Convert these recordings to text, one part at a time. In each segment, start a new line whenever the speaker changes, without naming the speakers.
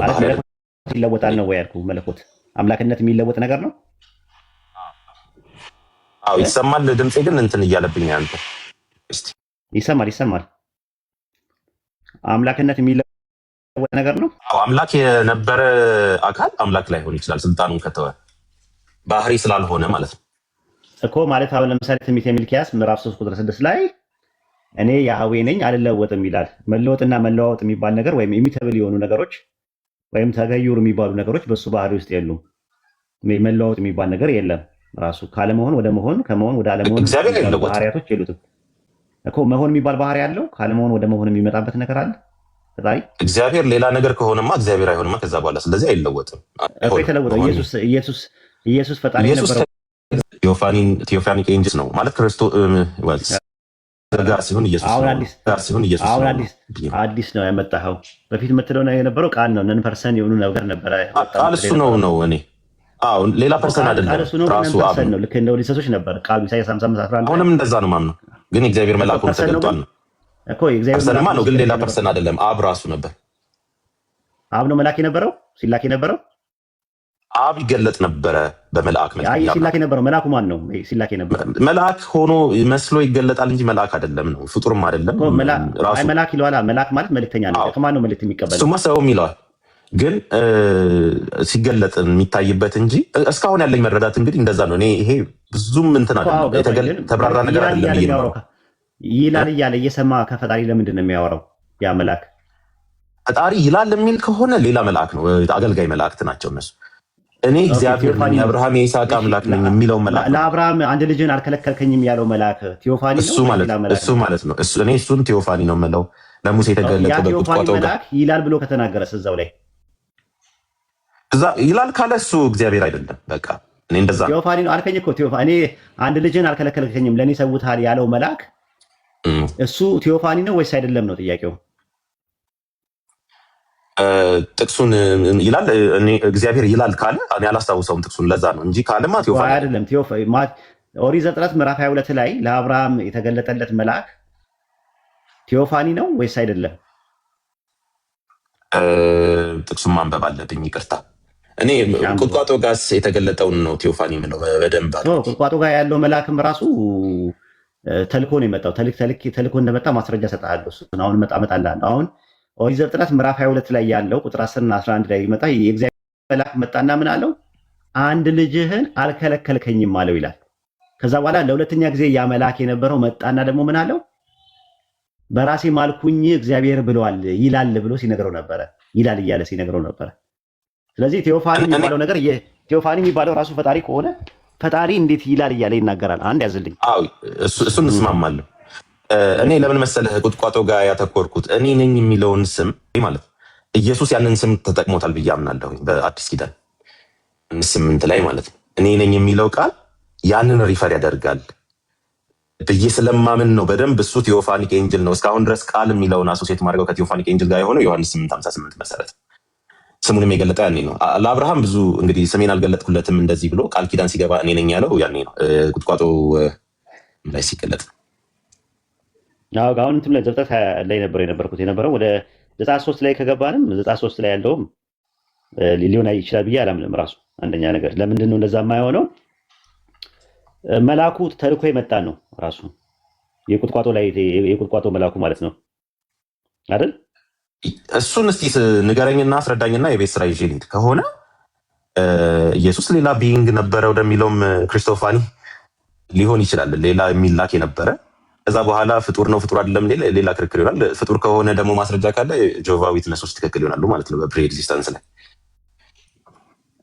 ማለት
ባህሪ
መለኮት ይለወጣል ነው ወይ ያልኩህ? መለኮት አምላክነት የሚለወጥ ነገር ነው?
አዎ ይሰማል። ድምጼ ግን እንትን እያለብኝ አንተ እስቲ
ይሰማል። አምላክነት የሚለወጥ ነገር ነው?
አዎ አምላክ የነበረ አካል አምላክ ላይሆን ይችላል፣ ስልጣኑን ከተወ ባህሪ ስላልሆነ ማለት ነው
እኮ። ማለት አሁን ለምሳሌ ትንቢተ ሚልክያስ ምዕራፍ 3 ቁጥር 6 ላይ እኔ ያህዌ ነኝ አልለወጥም ይላል። መለወጥና መለዋወጥ የሚባል ነገር ወይም ኢሚተብል የሆኑ ነገሮች ወይም ተገዩር የሚባሉ ነገሮች በሱ ባህሪ ውስጥ የሉም። መለዋወጥ የሚባል ነገር የለም። ራሱ ካለመሆን ወደ መሆን፣ ከመሆን ወደ አለመሆን
እግዚአብሔር አይለወጥም
ባህሪያቶች የሉትም እኮ። መሆን የሚባል ባህሪ ያለው ካለመሆን ወደ መሆን የሚመጣበት ነገር አለ ፈጣሪ።
እግዚአብሔር ሌላ ነገር ከሆነማ እግዚአብሔር አይሆንማ ከዛ በኋላ። ስለዚህ አይለወጥም
እኮ። የተለወጠው ኢየሱስ ፈጣሪ ነበረው።
ቴዎፋኒክ ኤንጅልስ ነው ማለት ክርስቶስ ጋር ሲሆን ኢየሱስ
አሁን አዲስ ነው ያመጣኸው። በፊት የምትለው የነበረው ቃል ነው። ነን ፐርሰን የሆኑ ነገር ነበረ።
ቃል እሱ ነው እኔ ሌላ ፐርሰን አይደለም። ራሱ አብ
ነው። ልክ እንደ ኦዲሰሶች ነበር ቃሉ ኢሳይያስ 55:11
አሁንም እንደዛ ነው ማምነው። ግን የእግዚአብሔር መልአክ ሆኖ ተገልጧል ነው
እኮ። የእግዚአብሔር
ፐርሰንማ ነው፣ ግን ሌላ ፐርሰን አይደለም። አብ ራሱ ነበር።
አብ ነው መልአክ የነበረው ሲላክ የነበረው።
አብ ይገለጥ ነበረ በመልአክ መልክ።
ሲላክ የነበረው መልአኩ ማን ነው? ሲላክ የነበረው
መልአክ ሆኖ መስሎ ይገለጣል እንጂ መልአክ አይደለም ነው፣ ፍጡርም አይደለም።
መልአክ ይለዋል። መልአክ ማለት መልእክተኛ ነው። ከማን ነው መልእክት የሚቀበለው?
እሱማ ሰውም ይለዋል፣ ግን ሲገለጥ የሚታይበት እንጂ እስካሁን ያለኝ መረዳት እንግዲህ እንደዛ ነው። እኔ ይሄ ብዙም እንትን አይደለም፣ ተብራራ ነገር አይደለም።
ይላል እያለ እየሰማ ከፈጣሪ ለምንድን ነው የሚያወራው? ያ መልአክ
ፈጣሪ ይላል የሚል ከሆነ ሌላ መልአክ ነው፣ አገልጋይ መላእክት ናቸው እነሱ። እኔ እግዚአብሔር የአብርሃም የይስሐቅ አምላክ ነኝ የሚለው መልአክ
ለአብርሃም አንድ ልጅን አልከለከልከኝም ያለው መልአክ ቴዎፋኒ ነው።
እሱ ማለት ነው። እኔ እሱን ቴዎፋኒ ነው የምለው። ለሙሴ የተገለጠ በቁጥቋጦ
መልአክ ይላል ብሎ ከተናገረ እዛው ላይ
ይላል ካለ እሱ እግዚአብሔር አይደለም። በቃ እኔ እንደዛ
ቴዎፋኒ ነው አልከኝ እኮ። እኔ አንድ ልጅን አልከለከልከኝም ለእኔ ሰውታል ያለው መልአክ እሱ ቴዎፋኒ ነው ወይስ አይደለም ነው ጥያቄው።
ጥቅሱን ይላል እግዚአብሔር ይላል ካለ እኔ አላስታውሰውም ጥቅሱን፣ ለዛ ነው እንጂ ካለማ ቴዎፋኒ
አይደለም። ኦሪት ዘፍጥረት ምዕራፍ 22 ላይ ለአብርሃም የተገለጠለት መልአክ ቴዎፋኒ ነው ወይስ አይደለም?
ጥቅሱን ማንበብ አለብኝ፣ ይቅርታ። እኔ ቁጥቋጦ ጋር የተገለጠውን ነው ቴዎፋኒ የምለው በደንብ።
ቁጥቋጦ ጋር ያለው መልአክም ራሱ ተልኮ ነው የመጣው። ተልኮ እንደመጣ ማስረጃ ሰጣለሁ። አሁን እመጣልሃለሁ። አሁን ኦሪት ዘፍጥረት ምዕራፍ 22 ላይ ያለው ቁጥር 10 እና 11 ላይ ይመጣ የእግዚአብሔር መልአክ መጣና ምን አለው? አንድ ልጅህን አልከለከልከኝም አለው ይላል። ከዛ በኋላ ለሁለተኛ ጊዜ ያ መልአክ የነበረው መጣና ደግሞ ምን አለው? በራሴ ማልኩኝ እግዚአብሔር ብለዋል ይላል ብሎ ሲነግረው ነበረ። ይላል እያለ ሲነግረው ነበረ። ስለዚህ ቴዎፋኒ የሚባለው ነገር ቴዎፋኒ የሚባለው ራሱ ፈጣሪ ከሆነ ፈጣሪ እንዴት ይላል እያለ ይናገራል? አንድ ያዝልኝ።
እሱን እስማማለሁ። እኔ ለምን መሰለህ ቁጥቋጦ ጋር ያተኮርኩት እኔ ነኝ የሚለውን ስም ማለት ኢየሱስ ያንን ስም ተጠቅሞታል ብዬ አምናለሁ። በአዲስ ኪዳን 8 ላይ ማለት ነው እኔ ነኝ የሚለው ቃል ያንን ሪፈር ያደርጋል ብዬ ስለማምን ነው በደንብ። እሱ ቴዎፋኒክ ኤንጅል ነው። እስካሁን ድረስ ቃል የሚለውን አሶሴት ማድረገው ከቴዎፋኒክ ኤንጅል ጋር የሆነው ዮሐንስ 8:58 መሰረት ስሙንም የገለጠ ያኔ ነው። ለአብርሃም ብዙ እንግዲህ ስሜን አልገለጥኩለትም እንደዚህ ብሎ ቃል ኪዳን ሲገባ እኔ ነኝ ያለው ያኔ ነው፣ ቁጥቋጦ ላይ ሲገለጥ።
አሁን እንትም ላይ ዘፍጥረት ላይ የነበረው ወደ 93 ላይ ከገባንም 93 ላይ ያለውም ሊሆን ይችላል ብዬ አላምንም። ራሱ አንደኛ ነገር ለምንድን ነው እንደዛ የማይሆነው? መልአኩ ተልኮ የመጣ ነው ራሱ የቁጥቋጦ መልአኩ ማለት ነው አይደል?
እሱን እስቲ ንገረኝና አስረዳኝና የቤት ስራ ይዤ ልሂድ። ከሆነ ኢየሱስ ሌላ ቢይንግ ነበረ ወደሚለውም ክርስቶፋኒ ሊሆን ይችላል፣ ሌላ የሚላክ የነበረ ከዛ በኋላ ፍጡር ነው ፍጡር አይደለም ሌላ ክርክር ይሆናል። ፍጡር ከሆነ ደግሞ ማስረጃ ካለ ጆቫ ዊትነሶች ትክክል ይሆናሉ ማለት ነው በፕሪ ኤግዚስተንስ ላይ።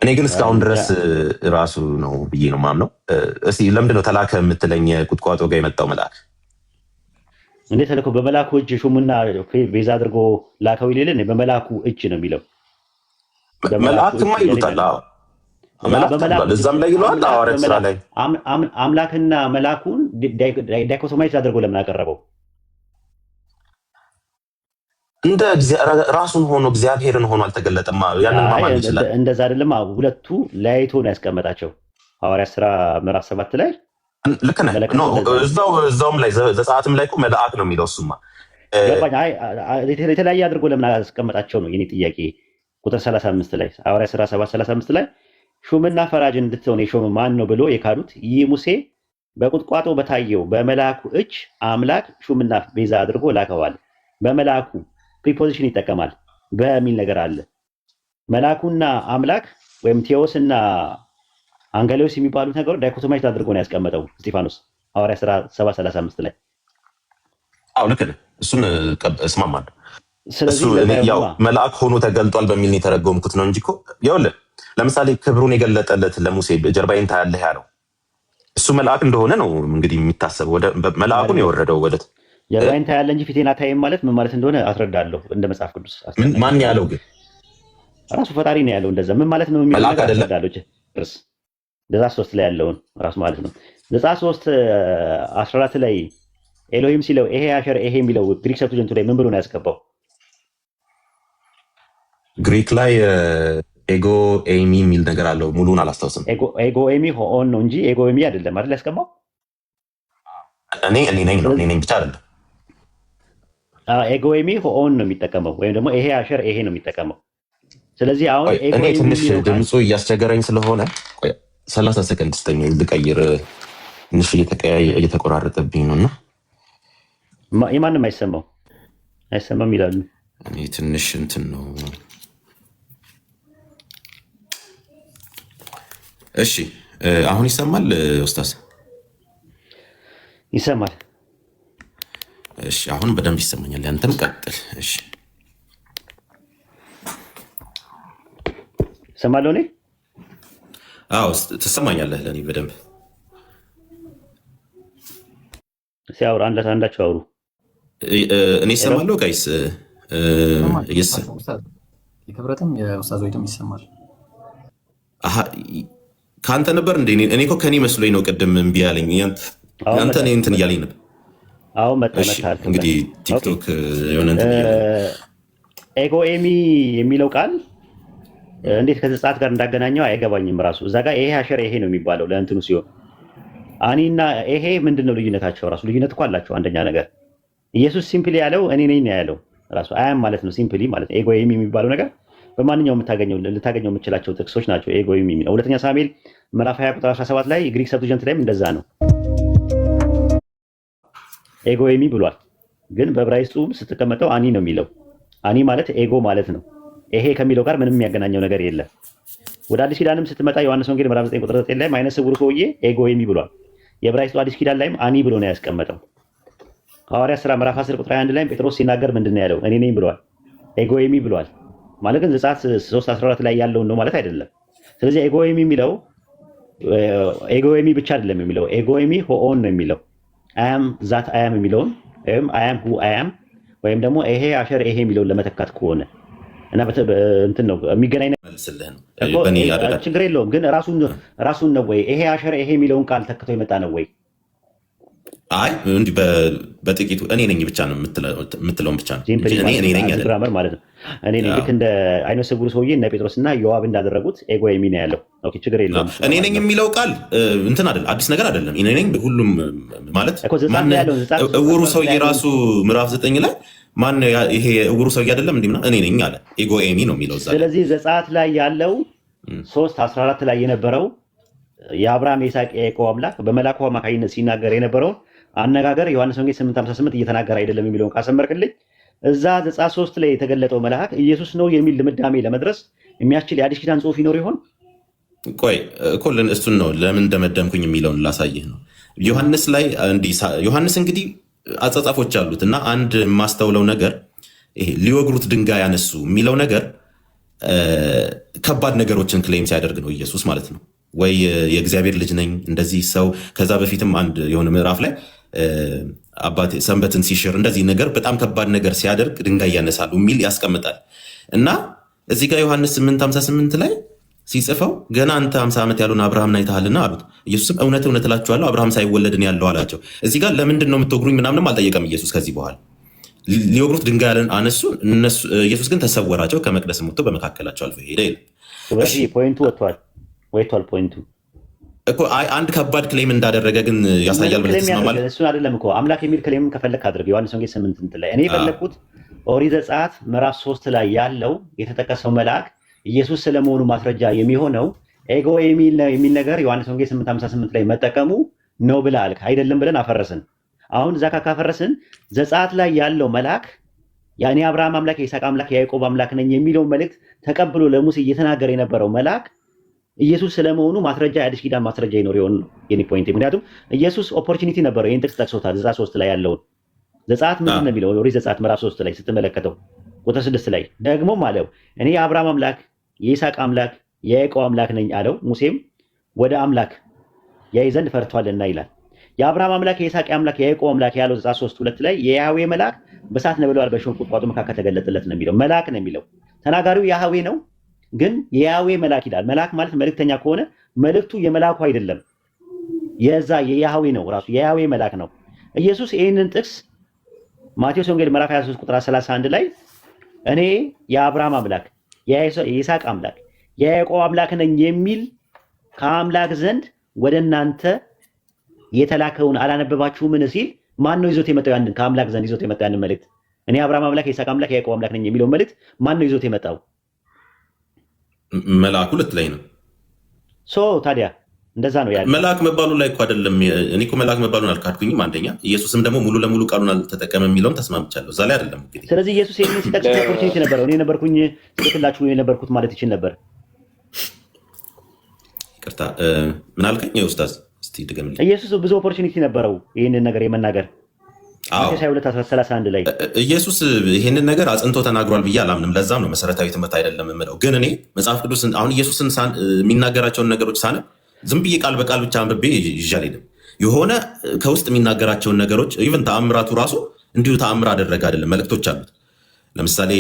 እኔ ግን እስካሁን ድረስ ራሱ ነው ብዬ ነው ማምነው። እስቲ ለምንድን ነው ተላከ የምትለኝ? ቁጥቋጦ ጋር የመጣው መልአክ
እንዴት ተልኮ በመልአኩ እጅ ሹሙና ቤዛ አድርጎ ላከው ይልልን? በመልአኩ እጅ ነው የሚለው።
መልአክማ ይሉታል። እዛም ላይ ይለዋል። ሐዋርያት ሥራ ላይ
አምላክና መልአኩን ዳይኮቶማይዝ አድርጎ ለምን አቀረበው?
እንደ ራሱን ሆኖ እግዚአብሔርን ሆኖ አልተገለጠም። ያንን ማመን ይችላል።
እንደዛ አይደለም። ሁለቱ ለያይቶ ነው ያስቀመጣቸው። ሐዋርያት ሥራ ምዕራፍ 7 ላይ
ልክ ነህ። እዛውም ላይ ዘጸአትም ላይ እኮ መልአክ ነው የሚለው። እሱማ
የተለያየ አድርጎ ለምን አስቀመጣቸው ነው የኔ ጥያቄ። ቁጥር 35 ላይ ሐዋርያ ሥራ 7:35 ላይ ሹምና ፈራጅ እንድትሆን የሾመ ማን ነው ብሎ የካዱት ይህ ሙሴ በቁጥቋጦ በታየው በመልአኩ እጅ አምላክ ሹምና ቤዛ አድርጎ ላከዋል። በመልአኩ ፕሪፖዚሽን ይጠቀማል። በሚል ነገር አለ። መልአኩና አምላክ ወይም ቴዎስና አንገሌዎስ የሚባሉት ነገሮች ዳይኮቶማይዝ አድርጎ ነው ያስቀመጠው እስጢፋኖስ ሐዋርያ ሥራ 7:35 ላይ።
አዎ ልክ ነህ። እሱን እስማማለሁ።
ስለዚህ
ያው መልአክ ሆኖ ተገልጧል በሚል ነው የተረጎምኩት ነው እንጂ እኮ ይኸውልህ፣ ለምሳሌ ክብሩን የገለጠለት ለሙሴ ጀርባዬን ታያለህ ያለው እሱ መልአክ እንደሆነ ነው እንግዲህ የሚታሰበው። ወደ መልአኩን የወረደው ወደ
ጀርባዬን ታያለህ እንጂ ፊቴን አታይም ማለት ምን ማለት እንደሆነ አስረዳለሁ። እንደ መጽሐፍ ቅዱስ
ማን ያለው ግን
ራሱ ፈጣሪ ነው ያለው። እንደዛ ምን ማለት ነው የሚለው ነገር አስረዳለሁ። ዘጸአት 3 ላይ ያለውን ራሱ ማለት ነው። ዘጸአት 3:14 ላይ ኤሎሂም ሲለው ይሄ አሸር ይሄ የሚለው ግሪክ ሰብስቲቱንቱ ላይ ምን ብሎ ነው ያስገባው?
ግሪክ ላይ ኤጎ ኤሚ የሚል ነገር አለው። ሙሉን አላስታውስም።
ኤጎ ኤሚ ሆን ነው እንጂ ኤጎ ኤሚ አይደለም አይደል ያስገባው?
እኔ ነኝ ነው እኔ ነኝ ብቻ አይደለም።
ኤጎ ኤሚ ሆን ነው የሚጠቀመው ወይም ደግሞ ይሄ አሸር ይሄ ነው የሚጠቀመው። ስለዚህ አሁን
እኔ ትንሽ ድምፁ እያስቸገረኝ ስለሆነ 30 ሰከንድ ስጠኝ ልቀይር። ትንሽ እየተቆራረጠብኝ ነው እና
የማንም አይሰማም ይላሉ።
እኔ ትንሽ እንትን ነው። እሺ አሁን ይሰማል ኡስታዝ?
ይሰማል።
እሺ አሁን በደንብ ይሰማኛል። ያንተም ቀጥል። እሺ
ሰማለሁ እኔ?
አዎ ትሰማኛለህ ለኔ በደንብ።
ሲያወራ አንዳቸው አውሩ።
እኔ እሰማለሁ ጋይስ?
የክብረትም የኡስታዝ ወይም ይሰማል።
ከአንተ ነበር እንዴ? እኔ እኮ ከኔ መስሎኝ ነው ቅድም እምቢ ያለኝ። ያንተ እኔ እንትን እያለኝ ነበር።
አዎ መጣ።
እንግዲህ ቲክቶክ የሆነ እንትን
ኤጎ ኤሚ የሚለው ቃል እንዴት ከዘጸአት ጋር እንዳገናኘው አይገባኝም። ራሱ እዛ ጋር ይሄ አሸር ይሄ ነው የሚባለው ለእንትኑ ሲሆን አኒና ይሄ ምንድነው ልዩነታቸው? ራሱ ልዩነት እኮ አላቸው። አንደኛ ነገር ኢየሱስ ሲምፕሊ ያለው እኔ ነኝ ያለው ራሱ አያም ማለት ነው። ሲምፕሊ ማለት ኤጎ ኤሚ የሚባለው ነገር በማንኛውም ልታገኘው የምችላቸው ጥቅሶች ናቸው። ኤጎ ኤሚ የሚለው ሁለተኛ ሳሙኤል ምዕራፍ 20 ቁጥር 17 ላይ ግሪክ ሰብስቲቱንት ላይም እንደዛ ነው። ኤጎ ኤሚ ብሏል። ግን በዕብራይስጡ ስትቀመጠው አኒ ነው የሚለው። አኒ ማለት ኤጎ ማለት ነው። ይሄ ከሚለው ጋር ምንም የሚያገናኘው ነገር የለም። ወደ አዲስ ኪዳንም ስትመጣ ዮሐንስ ወንጌል ምዕራፍ 9 ቁጥር 9 ላይ ዓይነ ስውሩ ሰውዬ ኤጎ ኤሚ ብሏል። የዕብራይስጡ አዲስ ኪዳን ላይም አኒ ብሎ ነው ያስቀመጠው። ሐዋርያት ሥራ ምዕራፍ 10 ቁጥር 21 ላይ ጴጥሮስ ሲናገር ምንድን ነው ያለው? እኔ ነኝ ብሏል። ኤጎ ኤሚ ብሏል ማለት ግን ዘጸአት 3:14 ላይ ያለውን ነው ማለት አይደለም። ስለዚህ ኤጎ ኤሚ የሚለው ኤጎ ኤሚ ብቻ አይደለም የሚለው ኤጎ ኤሚ ሆኦን ነው የሚለው አያም ዛት አያም የሚለውን ወይም አያም ሁ አያም ወይም ደግሞ ይሄ አሸር ይሄ የሚለውን ለመተካት ከሆነ እና እንትን ነው የሚገናኝ ነው። ችግር የለውም ግን ራሱን ነው ወይ ይሄ አሸር ይሄ የሚለውን ቃል ተክቶ የመጣ ነው ወይ?
አይ እንዲህ በጥቂቱ እኔ ነኝ ብቻ ነው የምትለውን ብቻ ነው እኔ ነኝ
ግራመር ማለት ነው። እኔ ነኝ ልክ እንደ ዓይነ ስውሩ ሰውዬ እነ ጴጥሮስና ዮአብ እንዳደረጉት ኤጎ ኤሚ ነው ያለው። ኦኬ ችግር የለውም።
እኔ ነኝ የሚለው ቃል እንትን አይደል አዲስ ነገር አይደለም። እኔ ነኝ ሁሉም ማለት እውሩ ሰውዬ ራሱ ምዕራፍ 9 ላይ ማን ይሄ እውሩ ሰውዬ አይደለም እንዴ? እኔ ነኝ አለ። ኤጎ ኤሚ ነው የሚለው እዛ።
ስለዚህ ዘጸአት ላይ ያለው 3:14 ላይ የነበረው የአብርሃም የይስሐቅ የያዕቆብ አምላክ በመልአኩ አማካኝነት ሲናገር የነበረውን አነጋገር ዮሐንስ ወንጌል 8:58 እየተናገረ አይደለም የሚለውን ካሰመርክልኝ እዛ ዘጸአት 3 ላይ የተገለጠው መልአክ ኢየሱስ ነው የሚል ድምዳሜ ለመድረስ የሚያስችል የአዲስ ኪዳን ጽሑፍ ይኖር ይሆን?
ቆይ እኮ እሱን ነው ለምን እንደመደምኩኝ የሚለውን ላሳይህ ነው። ዮሐንስ ላይ ዮሐንስ እንግዲህ አጻጻፎች አሉት እና አንድ የማስተውለው ነገር ይሄ ሊወግሩት ድንጋይ ያነሱ የሚለው ነገር ከባድ ነገሮችን ክሌም ሲያደርግ ነው ኢየሱስ ማለት ነው። ወይ የእግዚአብሔር ልጅ ነኝ እንደዚህ ሰው ከዛ በፊትም አንድ የሆነ ምዕራፍ ላይ አባቴ ሰንበትን ሲሽር እንደዚህ ነገር በጣም ከባድ ነገር ሲያደርግ ድንጋይ ያነሳሉ የሚል ያስቀምጣል እና እዚህ ጋር ዮሐንስ 8:58 ላይ ሲጽፈው ገና አንተ 50 ዓመት ያሉን አብርሃምን አይተሃልና አሉት። ኢየሱስም እውነት እውነት እላችኋለሁ አብርሃም ሳይወለድን ያለው አላቸው። እዚህ ጋር ለምንድን ነው የምትወግሩኝ ምናምንም አልጠየቀም ኢየሱስ። ከዚህ በኋላ ሊወግሩት ድንጋይ አነሱ። ኢየሱስ ግን ተሰወራቸው፣ ከመቅደስ ወጥቶ በመካከላቸው አልፎ ሄደ ይላል።
ፖይንቱ ወጥቷል ፖይንቱ
እኮ አንድ ከባድ ክሌም እንዳደረገ ግን ያሳያል ብለህ ትስማማለህ?
እሱን አይደለም እኮ አምላክ የሚል ክሌም ከፈለክ አድርግ። ዮሐንስ ወንጌል 8 ላይ እኔ የፈለኩት ኦሪት ዘጸአት ምዕራፍ 3 ላይ ያለው የተጠቀሰው መልአክ ኢየሱስ ስለመሆኑ ማስረጃ የሚሆነው ኤጎ የሚል ነገር ዮሐንስ ወንጌል 8:58 ላይ መጠቀሙ ነው ብለህ አልክ። አይደለም ብለን አፈረስን። አሁን እዛ ካፈረስን ዘጸአት ላይ ያለው መልአክ ያኔ አብርሃም አምላክ የይስሐቅ አምላክ የያዕቆብ አምላክ ነኝ የሚለውን መልእክት ተቀብሎ ለሙሴ እየተናገረ የነበረው መልአክ ኢየሱስ ስለመሆኑ ማስረጃ የአዲስ ኪዳን ማስረጃ ይኖር ይሆን ነው የኔ ፖይንት። ምክንያቱም ኢየሱስ ኦፖርቹኒቲ ነበረው። ይህን ጥቅስ ጠቅሶታል ዘጸአት 3 ላይ ያለውን። ዘጸአት ምንድን ነው የሚለው? ኦሪት ዘጸአት ምዕራፍ 3 ላይ ስትመለከተው ቁጥር 6 ላይ ደግሞም አለው እኔ የአብርሃም አምላክ የይስሐቅ አምላክ የያዕቆብ አምላክ ነኝ አለው። ሙሴም ወደ አምላክ ያይ ዘንድ ፈርቷልና ይላል። የአብርሃም አምላክ የይስሐቅ አምላክ የያዕቆብ አምላክ ያለው ዘጸአት 3:2 ላይ የያህዌ መልአክ በእሳት ነበልባል በእሾህ ቁጥቋጦ መካከል ተገለጠለት ነው የሚለው። መልአክ ነው የሚለው። ተናጋሪው ያህዌ ነው፣ ግን የያህዌ መልአክ ይላል። መልአክ ማለት መልእክተኛ ከሆነ መልእክቱ የመልአኩ አይደለም፣ የዛ የያህዌ ነው፣ ራሱ የያህዌ መልአክ ነው። ኢየሱስ ይህንን ጥቅስ ማቴዎስ ወንጌል ምዕራፍ 23 ቁጥር 31 ላይ እኔ የአብርሃም አምላክ የይስሐቅ አምላክ የያዕቆብ አምላክ ነኝ የሚል ከአምላክ ዘንድ ወደ እናንተ የተላከውን አላነበባችሁምን ሲል ማን ነው ይዞት የመጣው? ያንን ከአምላክ ዘንድ ይዞት የመጣው ያንን መልእክት እኔ አብርሃም አምላክ የይስሐቅ አምላክ የያዕቆብ አምላክ ነኝ የሚለው መልእክት ማን ነው ይዞት የመጣው?
መልአኩ ሁለት ላይ ነው።
ታዲያ እንደዛ ነው ያለው።
መልአክ መባሉ ላይ እኮ አይደለም። እኔ እኮ መልአክ መባሉን አልካድኩኝም። አንደኛ ኢየሱስም ደግሞ ሙሉ ለሙሉ ቃሉን አልተጠቀመም የሚለውን ተስማምቻለሁ። እዛ ላይ አይደለም እንግዲህ።
ስለዚህ ኢየሱስ ይህንን ሲጠቅስ ኦፖርቹኒቲ ነበረው። እኔ ነበርኩኝ ትልክላችሁ የነበርኩት ማለት ይችል ነበር።
ይቅርታ ምን አልከኝ ኡስታዝ? እስቲ ድገምልኝ።
ኢየሱስ ብዙ ኦፖርቹኒቲ ነበረው ይህንን ነገር የመናገር። ማቴዎስ 22:31 ላይ
ኢየሱስ ይህንን ነገር አጽንቶ ተናግሯል ብዬ አላምንም። ለዛም ነው መሰረታዊ ትምህርት አይደለም የምለው። ግን እኔ መጽሐፍ ቅዱስ አሁን ኢየሱስን የሚናገራቸውን ነገሮች ሳነብ ዝም ብዬ ቃል በቃል ብቻ አንብቤ ይዤ አልሄድም። የሆነ ከውስጥ የሚናገራቸውን ነገሮች ኢቭን ተአምራቱ ራሱ እንዲሁ ተአምር አደረገ አይደለም፣ መልእክቶች አሉት። ለምሳሌ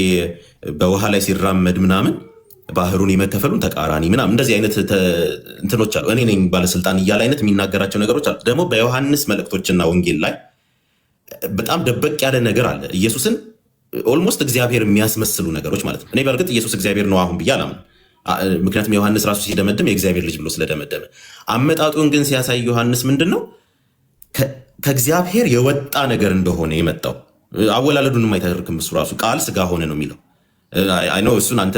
በውሃ ላይ ሲራመድ ምናምን ባህሩን የመከፈሉን ተቃራኒ ምናምን እንደዚህ አይነት እንትኖች አሉ። እኔ ነኝ ባለስልጣን እያለ አይነት የሚናገራቸው ነገሮች አሉ። ደግሞ በዮሐንስ መልእክቶችና ወንጌል ላይ በጣም ደበቅ ያለ ነገር አለ። ኢየሱስን ኦልሞስት እግዚአብሔር የሚያስመስሉ ነገሮች ማለት ነው። እኔ በእርግጥ ኢየሱስ እግዚአብሔር ነው አሁን ብዬ አላምንም። ምክንያቱም ዮሐንስ ራሱ ሲደመድም የእግዚአብሔር ልጅ ብሎ ስለደመደመ፣ አመጣጡን ግን ሲያሳይ ዮሐንስ ምንድን ነው ከእግዚአብሔር የወጣ ነገር እንደሆነ የመጣው። አወላለዱንም አይተርክም። እሱ ራሱ ቃል ስጋ ሆነ ነው የሚለው። አይ ነው እሱን አንተ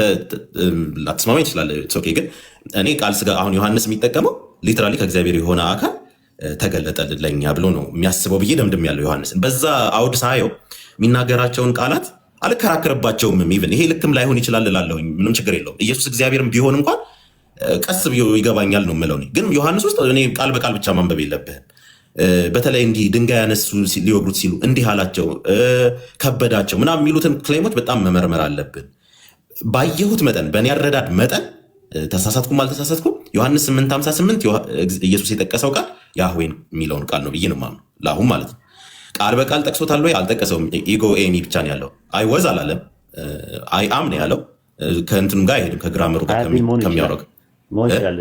ላትስማማ ይችላል። ግን እኔ ቃል ስጋ አሁን ዮሐንስ የሚጠቀመው ሊትራሊ ከእግዚአብሔር የሆነ አካል ተገለጠ ለኛ ብሎ ነው የሚያስበው ብዬ ደምድም ያለው ዮሐንስን። በዛ አውድ ሳየው የሚናገራቸውን ቃላት አልከራከርባቸውም። ኢቭን ይሄ ልክም ላይሆን ይችላል እላለሁኝ። ምንም ችግር የለውም። ኢየሱስ እግዚአብሔርም ቢሆን እንኳን ቀስ ብዬ ይገባኛል ነው የምለው። ግን ዮሐንስ ውስጥ እኔ ቃል በቃል ብቻ ማንበብ የለብህም። በተለይ እንዲህ ድንጋይ ያነሱ ሊወግሩት ሲሉ እንዲህ አላቸው ከበዳቸው ምናምን የሚሉትን ክሌሞች በጣም መመርመር አለብን። ባየሁት መጠን በእኔ አረዳድ መጠን ተሳሳትኩም አልተሳሳትኩም ዮሐንስ 8:58 ኢየሱስ የጠቀሰው ቃል ያህዌን የሚለውን ቃል ነው ብዬ ነው የማምነው። ለአሁን ማለት ነው። ቃል በቃል ጠቅሶታል ወይ? አልጠቀሰውም። ኢጎ ኤሚ ብቻ ነው ያለው። አይ ወዝ አላለም። አይ አም ነው ያለው። ከእንትኑም ጋር አይሄድም፣ ከግራመሩ ጋር ከሚያወራው
መሆን ይችላል።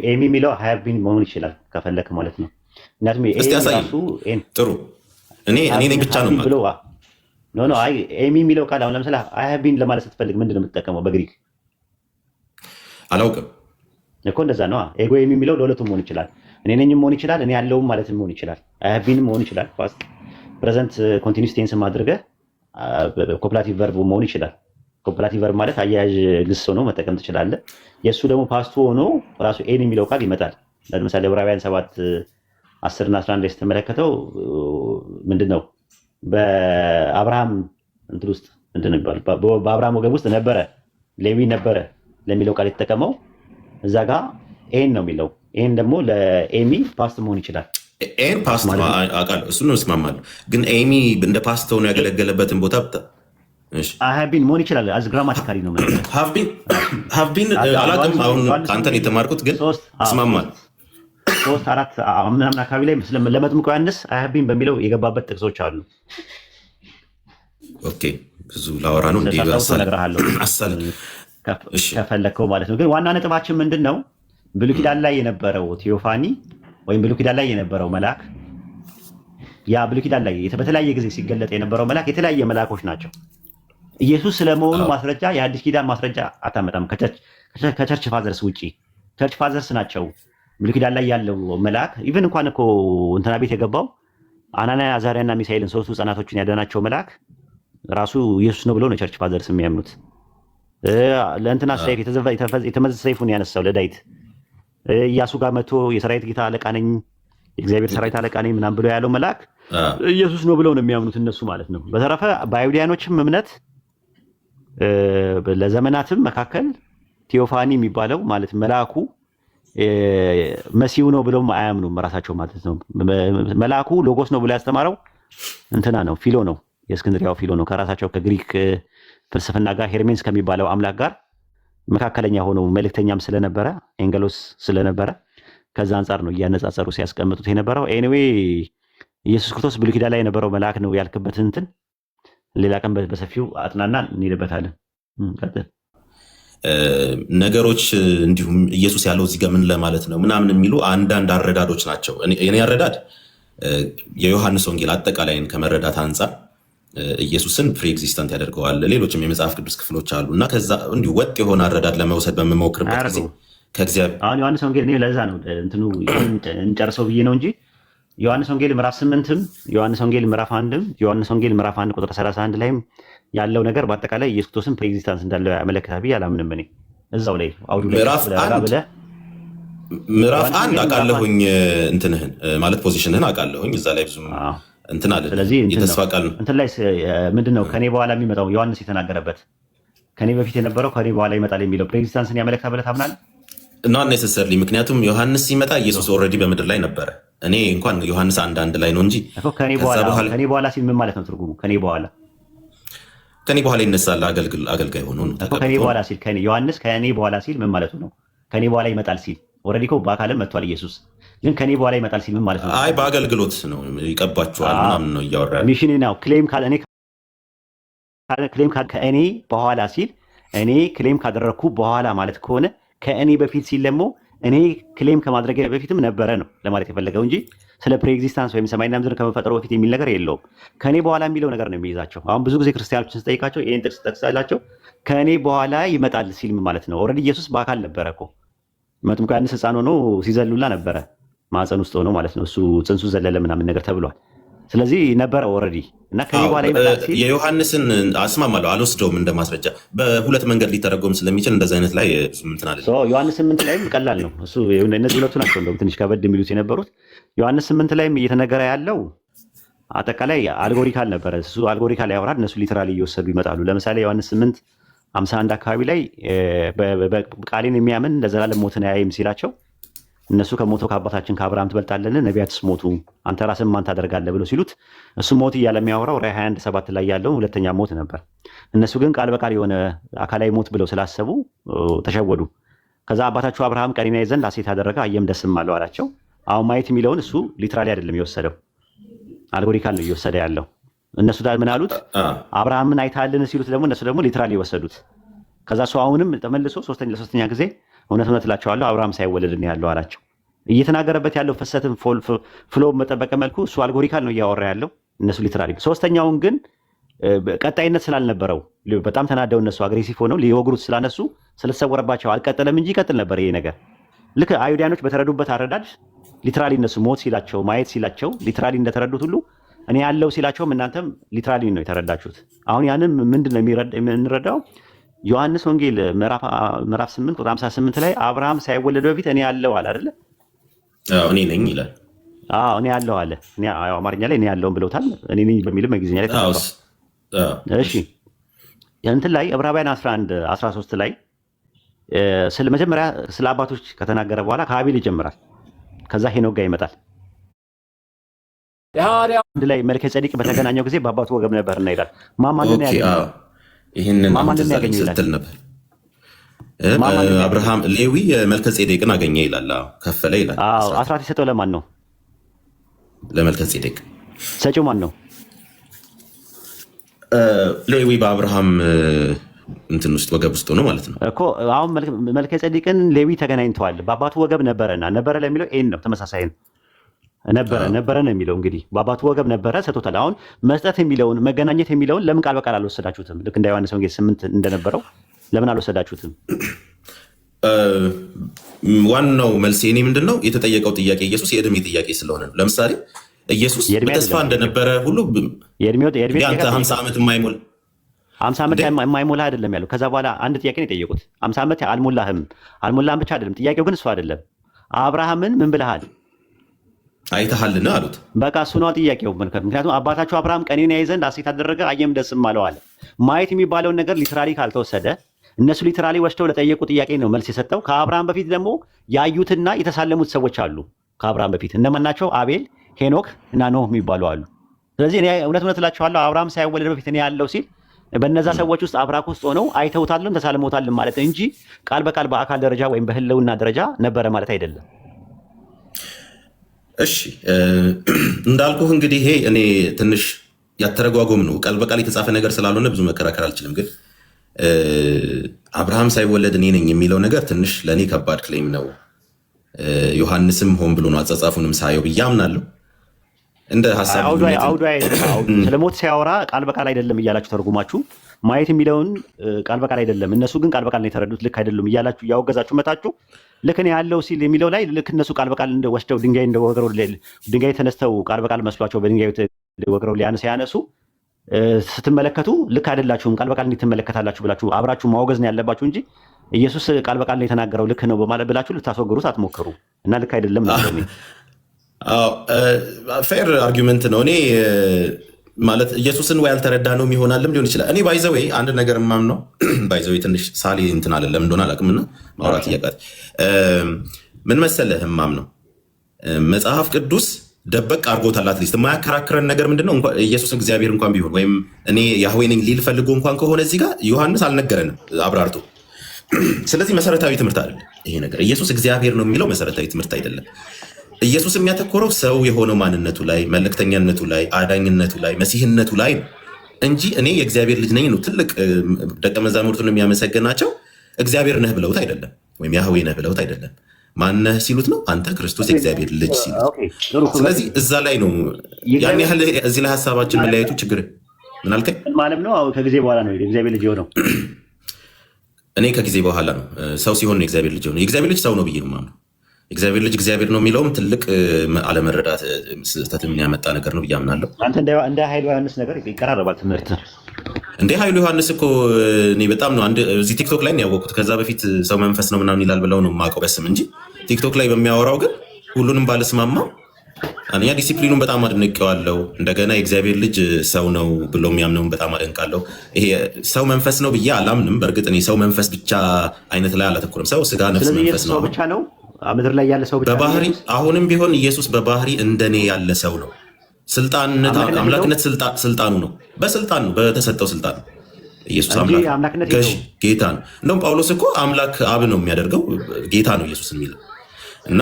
ኤሚ የሚለው ሃቭ ቢን መሆን ይችላል ከፈለክ ማለት ነው። ምክንያቱም
ጥሩ እኔ ነኝ ብቻ ነው ማለት
ኖ አይ ኤሚ የሚለው ቃል አሁን ለምሳሌ አይ ሃቭ ቢን ለማለት ስትፈልግ ምንድን ነው የምትጠቀመው በግሪክ?
አላውቅም
እኮ እንደዛ ነው። ኤጎ ኤሚ የሚለው ለሁለቱም መሆን ይችላል። እኔ ነኝም መሆን ይችላል፣ እኔ ያለውም ማለት መሆን ይችላል። አይ ሃቭ ቢንም መሆን ይችላል። ፓስት ፕሬዘንት ኮንቲኒዩስ ቴንስ ማድረግህ ኮፕላቲቭ ቨርብ መሆን ይችላል። ኮፕላቲቭ ቨርብ ማለት አያያዥ ግስ ሆኖ መጠቀም ትችላለህ። የእሱ ደግሞ ፓስቱ ሆኖ ራሱ ኤን የሚለው ቃል ይመጣል። ለምሳሌ ዕብራውያን 7:10 እና 11 ላይ ስትመለከተው ምንድን ነው በአብርሃም እንትን ውስጥ ምንድን ነው የሚባለው? በአብርሃም ወገብ ውስጥ ነበረ ሌዊ ነበረ ለሚለው ቃል የተጠቀመው እዛ ጋር ኤን ነው የሚለው። ኤን ደግሞ ለኤሚ ፓስት መሆን ይችላል።
ኤን ፓስት አውቃለሁ፣ እሱን ነው እስማማለሁ። ግን ኤሚ እንደ ፓስት ሆኖ ያገለገለበትን ቦታ
ሀቭቢን መሆን ይችላል። አዝ ግራማቲካሊ ነው
ሀቭቢን አላውቅም። አሁን ከአንተን የተማርኩት ግን እስማማለሁ።
3-4 ምናምን አካባቢ ላይ ለመጥምቁ ዮሐንስ ሀቭቢን በሚለው የገባበት ጥቅሶች አሉ።
ኦኬ ብዙ ላወራ ነው እንዲ
ከፈለከው ማለት ነው። ግን ዋና ነጥባችን ምንድን ነው? ብሉይ ኪዳን ላይ የነበረው ቴዎፋኒ ወይም ብሉይ ኪዳን ላይ የነበረው መልአክ ያ ብሉይ ኪዳን ላይ በተለያየ ጊዜ ሲገለጥ የነበረው መልአክ የተለያየ መልአኮች ናቸው። ኢየሱስ ስለመሆኑ ማስረጃ የአዲስ ኪዳን ማስረጃ አታመጣም ከቸርች ፋዘርስ ውጪ። ቸርች ፋዘርስ ናቸው ብሉይ ኪዳን ላይ ያለው መልአክ። ኢቨን እንኳን እኮ እንትና ቤት የገባው አናንያ አዛርያና ሚሳኤልን ሶስቱ ህፃናቶችን ያዳናቸው መልአክ ራሱ ኢየሱስ ነው ብለው ነው ቸርች ፋዘርስ የሚያምኑት። ለእንትና ሰይፍ የተመዘዘ ሰይፉን ያነሳው ለዳዊት ኢያሱ ጋር መጥቶ የሰራዊት ጌታ አለቃ ነኝ የእግዚአብሔር ሰራዊት አለቃ ነኝ ምናምን ብሎ ያለው መልአክ ኢየሱስ ነው ብለው ነው የሚያምኑት እነሱ ማለት ነው። በተረፈ በአይሁዳኖችም እምነት ለዘመናትም መካከል ቴዎፋኒ የሚባለው ማለት መልአኩ መሲሁ ነው ብለውም አያምኑም ራሳቸው ማለት ነው። መልአኩ ሎጎስ ነው ብሎ ያስተማረው እንትና ነው ፊሎ ነው የእስክንድሪያው ፊሎ ነው። ከራሳቸው ከግሪክ ፍልስፍና ጋር ሄርሜንስ ከሚባለው አምላክ ጋር መካከለኛ ሆነው መልእክተኛም ስለነበረ ኤንገሎስ ስለነበረ ከዛ አንጻር ነው እያነጻጸሩ ሲያስቀምጡት የነበረው። ኤኒዌይ ኢየሱስ ክርስቶስ ብሉይ ኪዳን ላይ የነበረው መልአክ ነው ያልክበት እንትን ሌላ ቀን በሰፊው አጥናና እንሄድበታለን። ቀጥል።
ነገሮች እንዲሁም ኢየሱስ ያለው እዚህ ጋር ምን ለማለት ነው ምናምን የሚሉ አንዳንድ አረዳዶች ናቸው። እኔ አረዳድ የዮሐንስ ወንጌል አጠቃላይን ከመረዳት አንጻር ኢየሱስን ፕሪ ኤግዚስተንት ያደርገዋል። ሌሎችም የመጽሐፍ ቅዱስ ክፍሎች አሉ እና ከዛ እንዲሁ ወጥ የሆነ አረዳድ ለመውሰድ በምሞክርበት ጊዜ ከእግዚአብሔር አሁን
ዮሐንስ ወንጌል እኔ ለዛ ነው እንትኑ እንጨርሰው ብዬ ነው እንጂ ዮሐንስ ወንጌል ምዕራፍ 8ም ዮሐንስ ወንጌል ምዕራፍ 1ም ዮሐንስ ወንጌል ምዕራፍ 1 ቁጥር 31 ላይም ያለው ነገር በአጠቃላይ ኢየሱስ ክርስቶስን ፕሪ ኤግዚስተንስ እንዳለው ያመለክታል ብዬ አላምንም። እኔ እዛው ላይ አውዱ ላይ
ምዕራፍ 1 አውቃለሁኝ እንትንህን ማለት ፖዚሽንህን አውቃለሁኝ እዛ ላይ ብዙም እንትን አለ።
ስለዚህ
የተስፋ ቃል ነው
እንትን ላይ ምንድነው ከኔ በኋላ የሚመጣው ዮሐንስ የተናገረበት ከኔ በፊት የነበረው ከኔ በኋላ ይመጣል የሚለው ፕሪ ኤግዚስተንስን ያመለክታል ብለህ ታምናለህ?
ኖት ኔሰሰርሊ። ምክንያቱም ዮሐንስ ሲመጣ ኢየሱስ ኦልሬዲ በምድር ላይ ነበረ። እኔ እንኳን ዮሐንስ 1:1 ላይ ነው እንጂ
ከኔ በኋላ ሲል ምን ማለት ነው ትርጉሙ? ከኔ በኋላ ይነሳል አገልጋይ ሆኖ ነው። ከኔ በኋላ ሲል ዮሐንስ ከኔ በኋላ ሲል ምን ማለት ነው? ከኔ በኋላ ይመጣል ሲል ኦልሬዲ እኮ በአካልም መጥቷል ኢየሱስ። ግን ከኔ በኋላ ይመጣል ሲል ምን ማለት ነው?
አይ በአገልግሎት ነው ይቀባቸዋል ምናምን ነው እያወራ
ሚሽን ነው። ክሌም ከእኔ በኋላ ሲል እኔ ክሌም ካደረግኩ በኋላ ማለት ከሆነ ከእኔ በፊት ሲል ደግሞ እኔ ክሌም ከማድረግ በፊትም ነበረ ነው ለማለት የፈለገው እንጂ ስለ ፕሪ ኤግዚስተንስ ወይም ሰማይና ምድር ከመፈጠሩ በፊት የሚል ነገር የለውም። ከእኔ በኋላ የሚለው ነገር ነው የሚይዛቸው። አሁን ብዙ ጊዜ ክርስቲያኖችን ስጠይቃቸው ይህን ጥቅስ ጠቅሳላቸው ከእኔ በኋላ ይመጣል ሲል ምን ማለት ነው? ኦልሬዲ ኢየሱስ በአካል ነበረ እኮ መጥምቁ ዮሐንስ ሕፃን ሆኖ ሲዘሉላ ነበረ ማፀን ውስጥ ሆኖ ማለት ነው። እሱ ጽንሱ ዘለለ ምናምን ነገር ተብሏል። ስለዚህ ነበረ ኦልሬዲ እና ከኔ በኋላ ይመጣል ሲል
የዮሐንስን አስማማለሁ አልወስደውም እንደ ማስረጃ በሁለት መንገድ ሊተረጎም ስለሚችል እንደዚህ አይነት ላይ እንትን አለ።
ዮሐንስ 8 ላይም ቀላል ነው እሱ። እነዚህ ሁለቱ ናቸው እንደውም ትንሽ ከበድ የሚሉት የነበሩት። ዮሐንስ 8 ላይም እየተነገረ ያለው አጠቃላይ አልጎሪካል ነበረ። እሱ አልጎሪካል ያወራል፣ እነሱ ሊተራሊ እየወሰዱ ይመጣሉ። ለምሳሌ ዮሐንስ 8:51 አካባቢ ላይ ቃሌን የሚያምን ለዘላለም ሞትን አያይም ሲላቸው እነሱ ከሞተው ከአባታችን ከአብርሃም ትበልጣለን፣ ነቢያትስ ሞቱ፣ አንተ ራስን ማን ታደርጋለህ ብሎ ሲሉት እሱ ሞት እያለ የሚያወራው ራዕይ 21:7 ላይ ያለው ሁለተኛ ሞት ነበር። እነሱ ግን ቃል በቃል የሆነ አካላዊ ሞት ብለው ስላሰቡ ተሸወዱ። ከዛ አባታችሁ አብርሃም ቀኔን ያይ ዘንድ ሐሴት አደረገ አየም ደስም አለው አላቸው። አሁን ማየት የሚለውን እሱ ሊትራሊ አይደለም የወሰደው፣ አልጎሪካል ነው እየወሰደ ያለው። እነሱ ምን አሉት? አብርሃምን አይተሃልን ሲሉት ደግሞ እነሱ ደግሞ ሊትራሊ የወሰዱት። ከዛ እሱ አሁንም ተመልሶ ለሶስተኛ ጊዜ እውነት እላቸዋለሁ አብርሃም ሳይወለድ ነው ያለው አላቸው። እየተናገረበት ያለው ፍሰትን ፍሎ በጠበቀ መልኩ እሱ አልጎሪካል ነው እያወራ ያለው፣ እነሱ ሊትራሊ። ሶስተኛውን ግን ቀጣይነት ስላልነበረው በጣም ተናደው እነሱ አግሬሲቭ ሆነው ሊወግሩት ስላነሱ ስለተሰወረባቸው አልቀጠለም እንጂ ይቀጥል ነበር ይሄ ነገር። ልክ አይሁዳኖች በተረዱበት አረዳድ ሊትራሊ እነሱ ሞት ሲላቸው ማየት ሲላቸው ሊትራሊ እንደተረዱት ሁሉ እኔ ያለው ሲላቸውም እናንተም ሊትራሊ ነው የተረዳችሁት። አሁን ያንን ምንድን ነው የምንረዳው? ዮሐንስ ወንጌል ምዕራፍ 8 ቁጥር 58 ላይ አብርሃም ሳይወለድ በፊት እኔ ያለው አለ አይደለ?
እኔ ነኝ ይላል።
እኔ ያለው አለ። አማርኛ ላይ እኔ ያለውን ብለውታል። እኔ ነኝ በሚልም በእንግሊዝኛ ላይ ተጽፏል። እሺ እንትን ላይ ዕብራውያን 11:13 ላይ መጀመሪያ ስለ አባቶች ከተናገረ በኋላ ከአቤል ይጀምራል። ከዛ ሄኖክ ጋር ይመጣል። አንድ ላይ መልከ ጼዴቅ በተገናኘው ጊዜ በአባቱ ወገብ ነበርና ይላል። ማማንን ያገኘው
ይህንን ስትል ነበር አብርሃም ሌዊ መልከ ጼዴቅን አገኘ ይላል። ከፈለ ይላል።
አስራት የሰጠው ለማን ነው?
ለመልከ ጼዴቅ።
ሰጪው ማን ነው?
ሌዊ በአብርሃም እንትን ውስጥ ወገብ ውስጥ ሆኖ ማለት ነው
እኮ። አሁን መልከ ጼዴቅን ሌዊ ተገናኝተዋል። በአባቱ ወገብ ነበረና ነበረ ለሚለው ኤን ነው፣ ተመሳሳይ ነው። ነበረ ነው የሚለው እንግዲህ በአባቱ ወገብ ነበረ ሰጥቶታል። አሁን መስጠት የሚለውን መገናኘት የሚለውን ለምን ቃል በቃል አልወሰዳችሁትም? ልክ እንደ ዮሐንስ ወንጌል 8 እንደነበረው ለምን አልወሰዳችሁትም?
ዋናው መልስ እኔ ምንድን ነው የተጠየቀው ጥያቄ ኢየሱስ የእድሜ ጥያቄ ስለሆነ ነው። ለምሳሌ ኢየሱስ በተስፋ እንደነበረ ሁሉ ቢያንተ 50 ዓመት የማይሞል
50 ዓመት የማይሞላህ አይደለም ያለው። ከዛ በኋላ አንድ ጥያቄ ነው የጠየቁት። 50 ዓመት አልሞላህም ብቻ አይደለም ጥያቄው፣ ግን እሱ አይደለም። አብርሃምን ምን ብለሃል
አይተሃልን አሉት።
በቃ እሱ ነው ጥያቄው። ምክንያቱም አባታችሁ አብርሃም ቀኔን ያይ ዘንድ ሐሴት አደረገ አየም ደስም አለው አለ። ማየት የሚባለውን ነገር ሊትራሊ ካልተወሰደ እነሱ ሊትራሊ ወስደው ለጠየቁ ጥያቄ ነው መልስ የሰጠው። ከአብርሃም በፊት ደግሞ ያዩትና የተሳለሙት ሰዎች አሉ። ከአብርሃም በፊት እነማን ናቸው? አቤል፣ ሄኖክ እና ኖህ የሚባሉ አሉ። ስለዚህ እኔ እውነት እላችኋለሁ አብርሃም ሳይወለድ በፊት እኔ ያለው ሲል በነዛ ሰዎች ውስጥ አብራክ ውስጥ ሆነው አይተውታልም ተሳልመውታልም ማለት እንጂ ቃል በቃል በአካል ደረጃ ወይም በህልውና ደረጃ ነበረ ማለት አይደለም።
እሺ እንዳልኩህ እንግዲህ ይሄ እኔ ትንሽ ያተረጓጎም ነው፣ ቃል በቃል የተጻፈ ነገር ስላልሆነ ብዙ መከራከር አልችልም። ግን አብርሃም ሳይወለድ እኔ ነኝ የሚለው ነገር ትንሽ ለእኔ ከባድ ክሌም ነው። ዮሐንስም ሆን ብሎ ነው አጻጻፉንም ሳየው ብዬ አምናለሁ። እንደ ሀሳብ
ስለ ሞት ሲያወራ ቃል በቃል አይደለም እያላችሁ ተርጉማችሁ ማየት የሚለውን ቃል በቃል አይደለም፣ እነሱ ግን ቃል በቃል ነው የተረዱት፣ ልክ አይደሉም እያላችሁ እያወገዛችሁ መጣችሁ። ልክ እኔ ያለው ሲል የሚለው ላይ ልክ እነሱ ቃል በቃል ወስደው ድንጋይ ተነስተው ቃል በቃል መስሏቸው በድንጋይ ወግረው ሲያነሱ ስትመለከቱ ልክ አይደላችሁም፣ ቃል በቃል እንዴት ትመለከታላችሁ ብላችሁ አብራችሁ ማወገዝ ነው ያለባችሁ እንጂ ኢየሱስ ቃል በቃል ነው የተናገረው ልክ ነው በማለት ብላችሁ ልታስወግሩት አትሞክሩ እና ልክ አይደለም ነው።
ፌር አርጊመንት ነው። እኔ ማለት ኢየሱስን ወይ አልተረዳ ነው ይሆናልም ሊሆን ይችላል። እኔ ባይዘዌ አንድ ነገር ማም ነው ባይዘዌ ትንሽ ሳሊ እንትን አለ ለምን እንደሆነ አላውቅምና ማውራት እያቃት ምን መሰለህ ማም ነው መጽሐፍ ቅዱስ ደበቅ አድርጎታል። አትሊስት የማያከራክረን ነገር ምንድነው? ኢየሱስ እግዚአብሔር እንኳን ቢሆን ወይም እኔ ያህዌ ነኝ ሊል ፈልጎ እንኳን ከሆነ እዚህ ጋር ዮሐንስ አልነገረንም አብራርቶ። ስለዚህ መሰረታዊ ትምህርት አይደለም ይሄ ነገር። ኢየሱስ እግዚአብሔር ነው የሚለው መሰረታዊ ትምህርት አይደለም። ኢየሱስ የሚያተኮረው ሰው የሆነው ማንነቱ ላይ፣ መልእክተኛነቱ ላይ፣ አዳኝነቱ ላይ፣ መሲህነቱ ላይ ነው እንጂ እኔ የእግዚአብሔር ልጅ ነኝ ነው። ትልቅ ደቀ መዛሙርቱን የሚያመሰግናቸው እግዚአብሔር ነህ ብለውት አይደለም፣ ወይም ያህዌ ነህ ብለውት አይደለም። ማነህ ሲሉት ነው አንተ ክርስቶስ የእግዚአብሔር ልጅ ሲሉት። ስለዚህ እዛ ላይ ነው ያን ያህል እዚህ ላይ ሀሳባችን መለያየቱ ችግር ምን አልከኝ
ማለት ነው። ከጊዜ በኋላ ነው የእግዚአብሔር ልጅ የሆነው።
እኔ ከጊዜ በኋላ ነው ሰው ሲሆን ነው የእግዚአብሔር ልጅ የሆነው። የእግዚአብሔር ልጅ ሰው ነው ብዬ ነው የማምነው። እግዚአብሔር ልጅ እግዚአብሔር ነው የሚለውም ትልቅ አለመረዳት ስህተት የሚያመጣ ነገር ነው ብዬ አምናለሁ።
አንተ እንደ ኃይሉ ዮሐንስ ነገር ይቀራረባል ትምህርት።
እንደ ኃይሉ ዮሐንስ እኮ እኔ በጣም ነው እዚህ ቲክቶክ ላይ ነው ያወቅሁት። ከዛ በፊት ሰው መንፈስ ነው ምናምን ይላል ብለው ነው የማውቀው በስም እንጂ ቲክቶክ ላይ በሚያወራው ግን ሁሉንም ባለስማማው አንኛ ዲሲፕሊኑን በጣም አድንቄዋለሁ። እንደገና የእግዚአብሔር ልጅ ሰው ነው ብሎ የሚያምነውን በጣም አደንቃለሁ። ይሄ ሰው መንፈስ ነው ብዬ አላምንም። በእርግጥ እኔ ሰው መንፈስ ብቻ አይነት ላይ አላተኩርም። ሰው ስጋ፣ ነፍስ፣ መንፈስ ነው
ብቻ ነው ምድር ላይ ያለ ሰው ብቻ
በባህሪ። አሁንም ቢሆን ኢየሱስ በባህሪ እንደኔ ያለ ሰው ነው። ስልጣንነት አምላክነት ስልጣኑ ነው። በስልጣን ነው በተሰጠው ስልጣን ነው። ኢየሱስ አምላክ ገዥ ጌታ ነው። እንደውም ጳውሎስ እኮ አምላክ አብ ነው የሚያደርገው ጌታ ነው ኢየሱስ የሚለው እና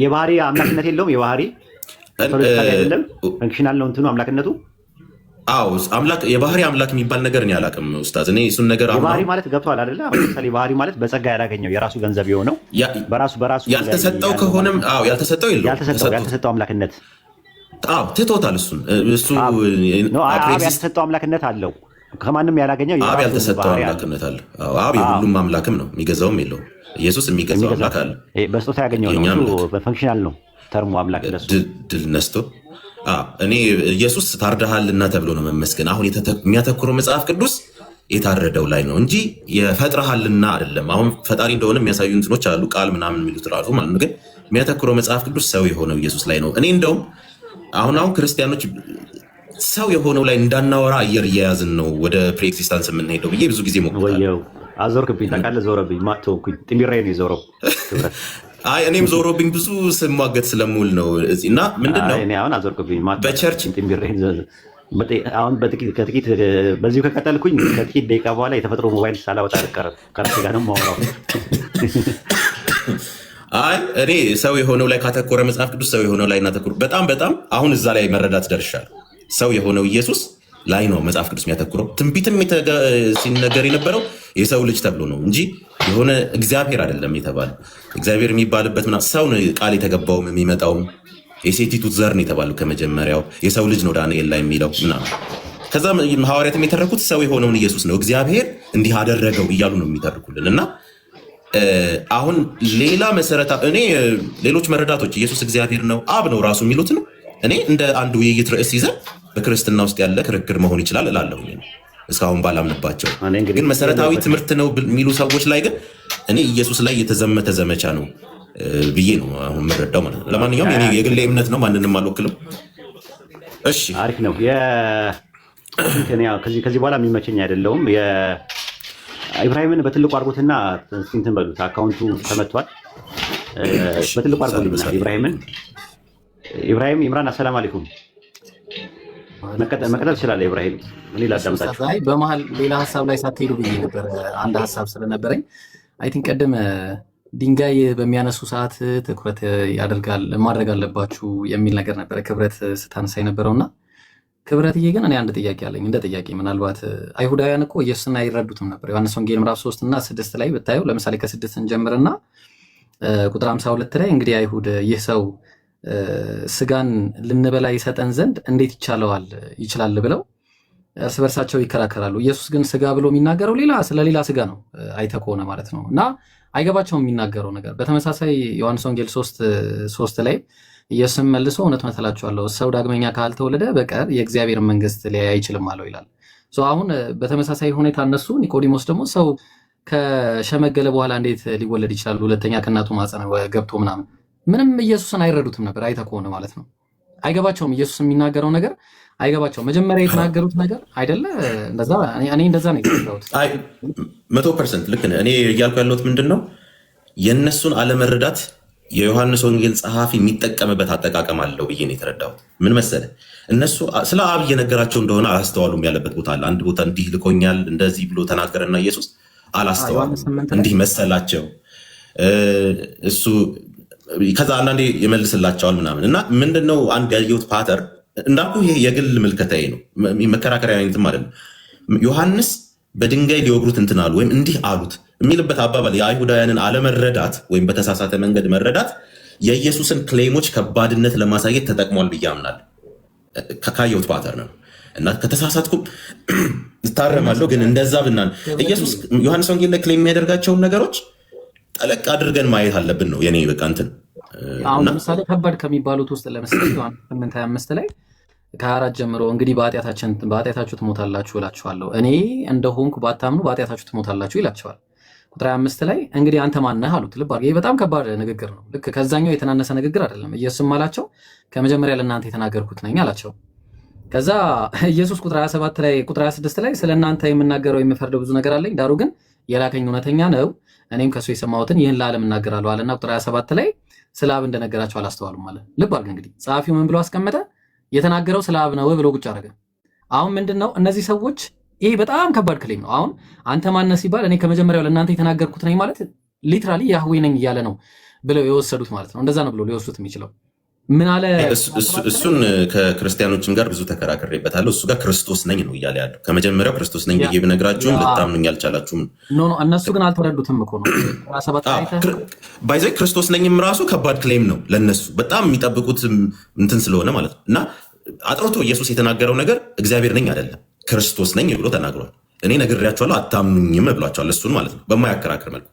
የባህሪ አምላክነት የለውም። የባህሪ አይደለም ፈንክሽናል ነው እንትኑ አምላክነቱ።
አዎ አምላክ የባህሪ አምላክ የሚባል ነገር እኔ አላውቅም ኡስታዝ። እኔ እሱን ነገር
የባህሪ ማለት ገብቷል አይደለ? አሁን ለምሳሌ ባህሪ ማለት በጸጋ ያላገኘው የራሱ ገንዘብ የሆነው በራሱ
ያልተሰጠው ከሆነም አዎ ያልተሰጠው የለውም
ያልተሰጠው አምላክነት
አዎ ትቶታል። እሱ
ያልተሰጠው አምላክነት አለው። ከማንም ያላገኘው
አብ ያልተሰጠው አምላክነት አለው። አብ የሁሉም አምላክም ነው፣ የሚገዛውም የለውም። ኢየሱስ የሚገዛው አምላክ አለ።
በስጦታ ያገኘው ነው። በፈንክሽናል ነው ተርሙ አምላክ ለሱ
ድል ነስቶ እኔ ኢየሱስ ታርደሃልና ተብሎ ነው መመስገን። አሁን የሚያተኩረው መጽሐፍ ቅዱስ የታረደው ላይ ነው እንጂ የፈጥረሃልና አይደለም። አሁን ፈጣሪ እንደሆነ የሚያሳዩ እንትኖች አሉ ቃል ምናምን የሚሉት ራሱ ማለት ነው። ግን የሚያተኩረው መጽሐፍ ቅዱስ ሰው የሆነው ኢየሱስ ላይ ነው። እኔ እንደውም አሁን ክርስቲያኖች ሰው የሆነው ላይ እንዳናወራ አየር እየያዝን ነው ወደ ፕሪኤክዚስታንስ የምንሄደው ብዬ ብዙ ጊዜ ሞክራለሁ።
አዞርክብኝ ታውቃለህ፣ ዞረብኝ ማተውኩኝ ጥሚሬ ነው የዞረው።
አይ እኔም ዞሮብኝ ብዙ ስሟገት ስለምውል ነው እዚህ እና ምንድነው
እኔ አሁን አዞርክብኝ
በቸርች
ጥሚሬ አሁን በጥቂት በዚሁ ከቀጠልኩኝ ከጥቂት ደቂቃ በኋላ የተፈጥሮ ሞባይል ሳላወጣ አልቀርም። ከራሴ ጋር ነው የማወራው።
አይ እኔ ሰው የሆነው ላይ ካተኮረ መጽሐፍ ቅዱስ ሰው የሆነው ላይ እናተኩር። በጣም አሁን እዛ ላይ መረዳት ደርሻለሁ። ሰው የሆነው ኢየሱስ ላይ ነው መጽሐፍ ቅዱስ የሚያተኩረው። ትንቢትም ሲነገር የነበረው የሰው ልጅ ተብሎ ነው እንጂ የሆነ እግዚአብሔር አይደለም የተባለ። እግዚአብሔር የሚባልበት ሰው ነው ቃል የተገባውም የሚመጣውም የሴቲቱ ዘር ነው የተባለው ከመጀመሪያው የሰው ልጅ ነው ዳንኤል ላይ የሚለው ምናምን። ከዛ ሐዋርያትም የተረኩት ሰው የሆነውን ኢየሱስ ነው እግዚአብሔር እንዲህ አደረገው እያሉ ነው የሚተርኩልን። እና አሁን ሌላ መሰረታ እኔ ሌሎች መረዳቶች ኢየሱስ እግዚአብሔር ነው አብ ነው ራሱ የሚሉት ነው እኔ እንደ አንድ ውይይት ርዕስ ይዘን በክርስትና ውስጥ ያለ ክርክር መሆን ይችላል እላለሁ። እስካሁን ባላምንባቸው። ግን መሰረታዊ ትምህርት ነው የሚሉ ሰዎች ላይ ግን እኔ ኢየሱስ ላይ የተዘመተ ዘመቻ ነው ብዬ ነው አሁን የምረዳው ማለት ነው። ለማንኛውም የግሌ እምነት ነው፣ ማንንም አልወክልም። እሺ
አሪፍ ነው። ከዚህ በኋላ የሚመቸኝ አይደለውም። ኢብራሂምን በትልቁ አድርጎትና እንትን በሉት፣ አካውንቱ ተመቷል። በትልቁ አድርጎልኝና ኢብራሂም ኢምራን አሰላም አለይኩም። መቀጠል ትችላለህ ኢብራሂም። እኔ ላዳምጣችሁ።
በመሀል ሌላ ሀሳብ ላይ ሳትሄዱ ብዬ ነበር። አንድ ሀሳብ ስለነበረኝ አይ ቲንክ ቀደም ድንጋይ በሚያነሱ ሰዓት ትኩረት ማድረግ አለባችሁ የሚል ነገር ነበረ ክብረት ስታነሳ የነበረውና ክብረትዬ ግን እኔ አንድ ጥያቄ አለኝ። እንደ ጥያቄ ምናልባት አይሁዳውያን እኮ ኢየሱስን አይረዱትም ነበር። ዮሐንስ ወንጌል ምዕራፍ 3 እና 6 ላይ ብታየው፣ ለምሳሌ ከ6 እንጀምርና ቁጥር 52 ላይ እንግዲህ አይሁድ ይህ ሰው ስጋን ልንበላ ይሰጠን ዘንድ እንዴት ይችላል ብለው እርስ በርሳቸው ይከራከራሉ። ኢየሱስ ግን ስጋ ብሎ የሚናገረው ስለሌላ ስጋ ነው፣ አይተህ ከሆነ ማለት ነው። እና አይገባቸውም የሚናገረው ነገር። በተመሳሳይ ዮሐንስ ወንጌል 3 ላይ ኢየሱስም መልሶ እውነት እላችኋለሁ ሰው ዳግመኛ ካልተወለደ በቀር የእግዚአብሔር መንግስት ሊያይ አይችልም አለው ይላል። አሁን በተመሳሳይ ሁኔታ እነሱ ኒቆዲሞስ ደግሞ ሰው ከሸመገለ በኋላ እንዴት ሊወለድ ይችላል? ሁለተኛ ከእናቱ ማፀን ገብቶ ምናምን። ምንም ኢየሱስን አይረዱትም ነበር፣ አይተህ ከሆነ ማለት ነው። አይገባቸውም። ኢየሱስ የሚናገረው ነገር አይገባቸውም። መጀመሪያ የተናገሩት ነገር አይደለ እንደዛ። እኔ እንደዛ ነው የተረዳሁት።
100% ልክ ነህ። እኔ እያልኩ ያለሁት ምንድን ነው የእነሱን አለመረዳት የዮሐንስ ወንጌል ጸሐፊ የሚጠቀምበት አጠቃቀም አለው ብዬ ነው የተረዳሁት። ምን መሰለህ እነሱ ስለ አብ እየነገራቸው እንደሆነ አላስተዋሉም ያለበት ቦታ አለ። አንድ ቦታ እንዲህ ልኮኛል እንደዚህ ብሎ ተናገረና ኢየሱስ አላስተዋሉም። እንዲህ መሰላቸው እሱ ከዛ አንዳንዴ ይመልስላቸዋል ምናምን እና ምንድነው አንድ ያየሁት ፓተር እንዳልኩ ይሄ የግል ምልከታዬ ነው፣ መከራከሪያ አይነትም አይደለም። ዮሐንስ በድንጋይ ሊወግሩት እንትን አሉ ወይም እንዲህ አሉት የሚልበት አባባል የአይሁዳውያንን አለመረዳት ወይም በተሳሳተ መንገድ መረዳት የኢየሱስን ክሌሞች ከባድነት ለማሳየት ተጠቅሟል ብዬ አምናለሁ። ካየሁት ፓተር ነው እና ከተሳሳትኩም እታረማለሁ። ግን እንደዛ ብናን ኢየሱስ ዮሐንስ ወንጌል ላይ ክሌም የሚያደርጋቸውን ነገሮች ጠለቅ አድርገን ማየት አለብን ነው የኔ በቃ እንትን።
አሁን ለምሳሌ ከባድ ከሚባሉት ውስጥ ለምሳሌ ዮሐንስ 8:25 ላይ ከ4 ጀምሮ እንግዲህ በኃጢአታችሁ ትሞታላችሁ እላችኋለሁ፣ እኔ እንደሆንኩ ባታምኑ በኃጢአታችሁ ትሞታላችሁ ይላቸዋል። ቁጥር 25 ላይ እንግዲህ አንተ ማነህ አሉት። ልብ አድርገህ፣ በጣም ከባድ ንግግር ነው። ልክ ከዛኛው የተናነሰ ንግግር አይደለም። ኢየሱስም አላቸው ከመጀመሪያ ለእናንተ የተናገርኩት ነኝ አላቸው። ከዛ ኢየሱስ ቁጥር 26 ላይ ስለ እናንተ የምናገረው የምፈርደው ብዙ ነገር አለኝ፣ ዳሩ ግን የላከኝ እውነተኛ ነው፣ እኔም ከሱ የሰማሁትን ይህን ለዓለም እናገራለሁ አለና ቁጥር 27 ላይ ስለ አብ እንደነገራቸው አላስተዋሉም አለ። ልብ አድርገህ እንግዲህ ጸሐፊው ምን ብሎ አስቀመጠ? የተናገረው ስለ አብ ነው ብሎ ቁጭ አደረገ። አሁን ምንድነው እነዚህ ሰዎች ይሄ በጣም ከባድ ክሌም ነው። አሁን አንተ ማነህ ሲባል እኔ ከመጀመሪያው ለእናንተ የተናገርኩት ነኝ ማለት ሊትራሊ ያህዌ ነኝ እያለ ነው ብለው የወሰዱት ማለት ነው። እንደዛ ነው ብሎ ሊወስዱት የሚችለው ምን አለ?
እሱን ከክርስቲያኖችም ጋር ብዙ ተከራክሬበታለሁ። እሱ ጋር ክርስቶስ ነኝ ነው እያለ ያለው። ከመጀመሪያው ክርስቶስ ነኝ ብዬ ብነግራችሁም ልታምኑኝ አልቻላችሁም።
እነሱ ግን አልተረዱትም እኮ ነው።
ባይዘ ክርስቶስ ነኝም ራሱ ከባድ ክሌም ነው ለነሱ፣ በጣም የሚጠብቁት እንትን ስለሆነ ማለት ነው። እና አጥርቶ ኢየሱስ የተናገረው ነገር እግዚአብሔር ነኝ አይደለም ክርስቶስ ነኝ ብሎ ተናግሯል። እኔ ነግሬያቸዋለሁ አታምኑኝም ብሏቸዋል። እሱን ማለት ነው በማያከራክር መልኩ።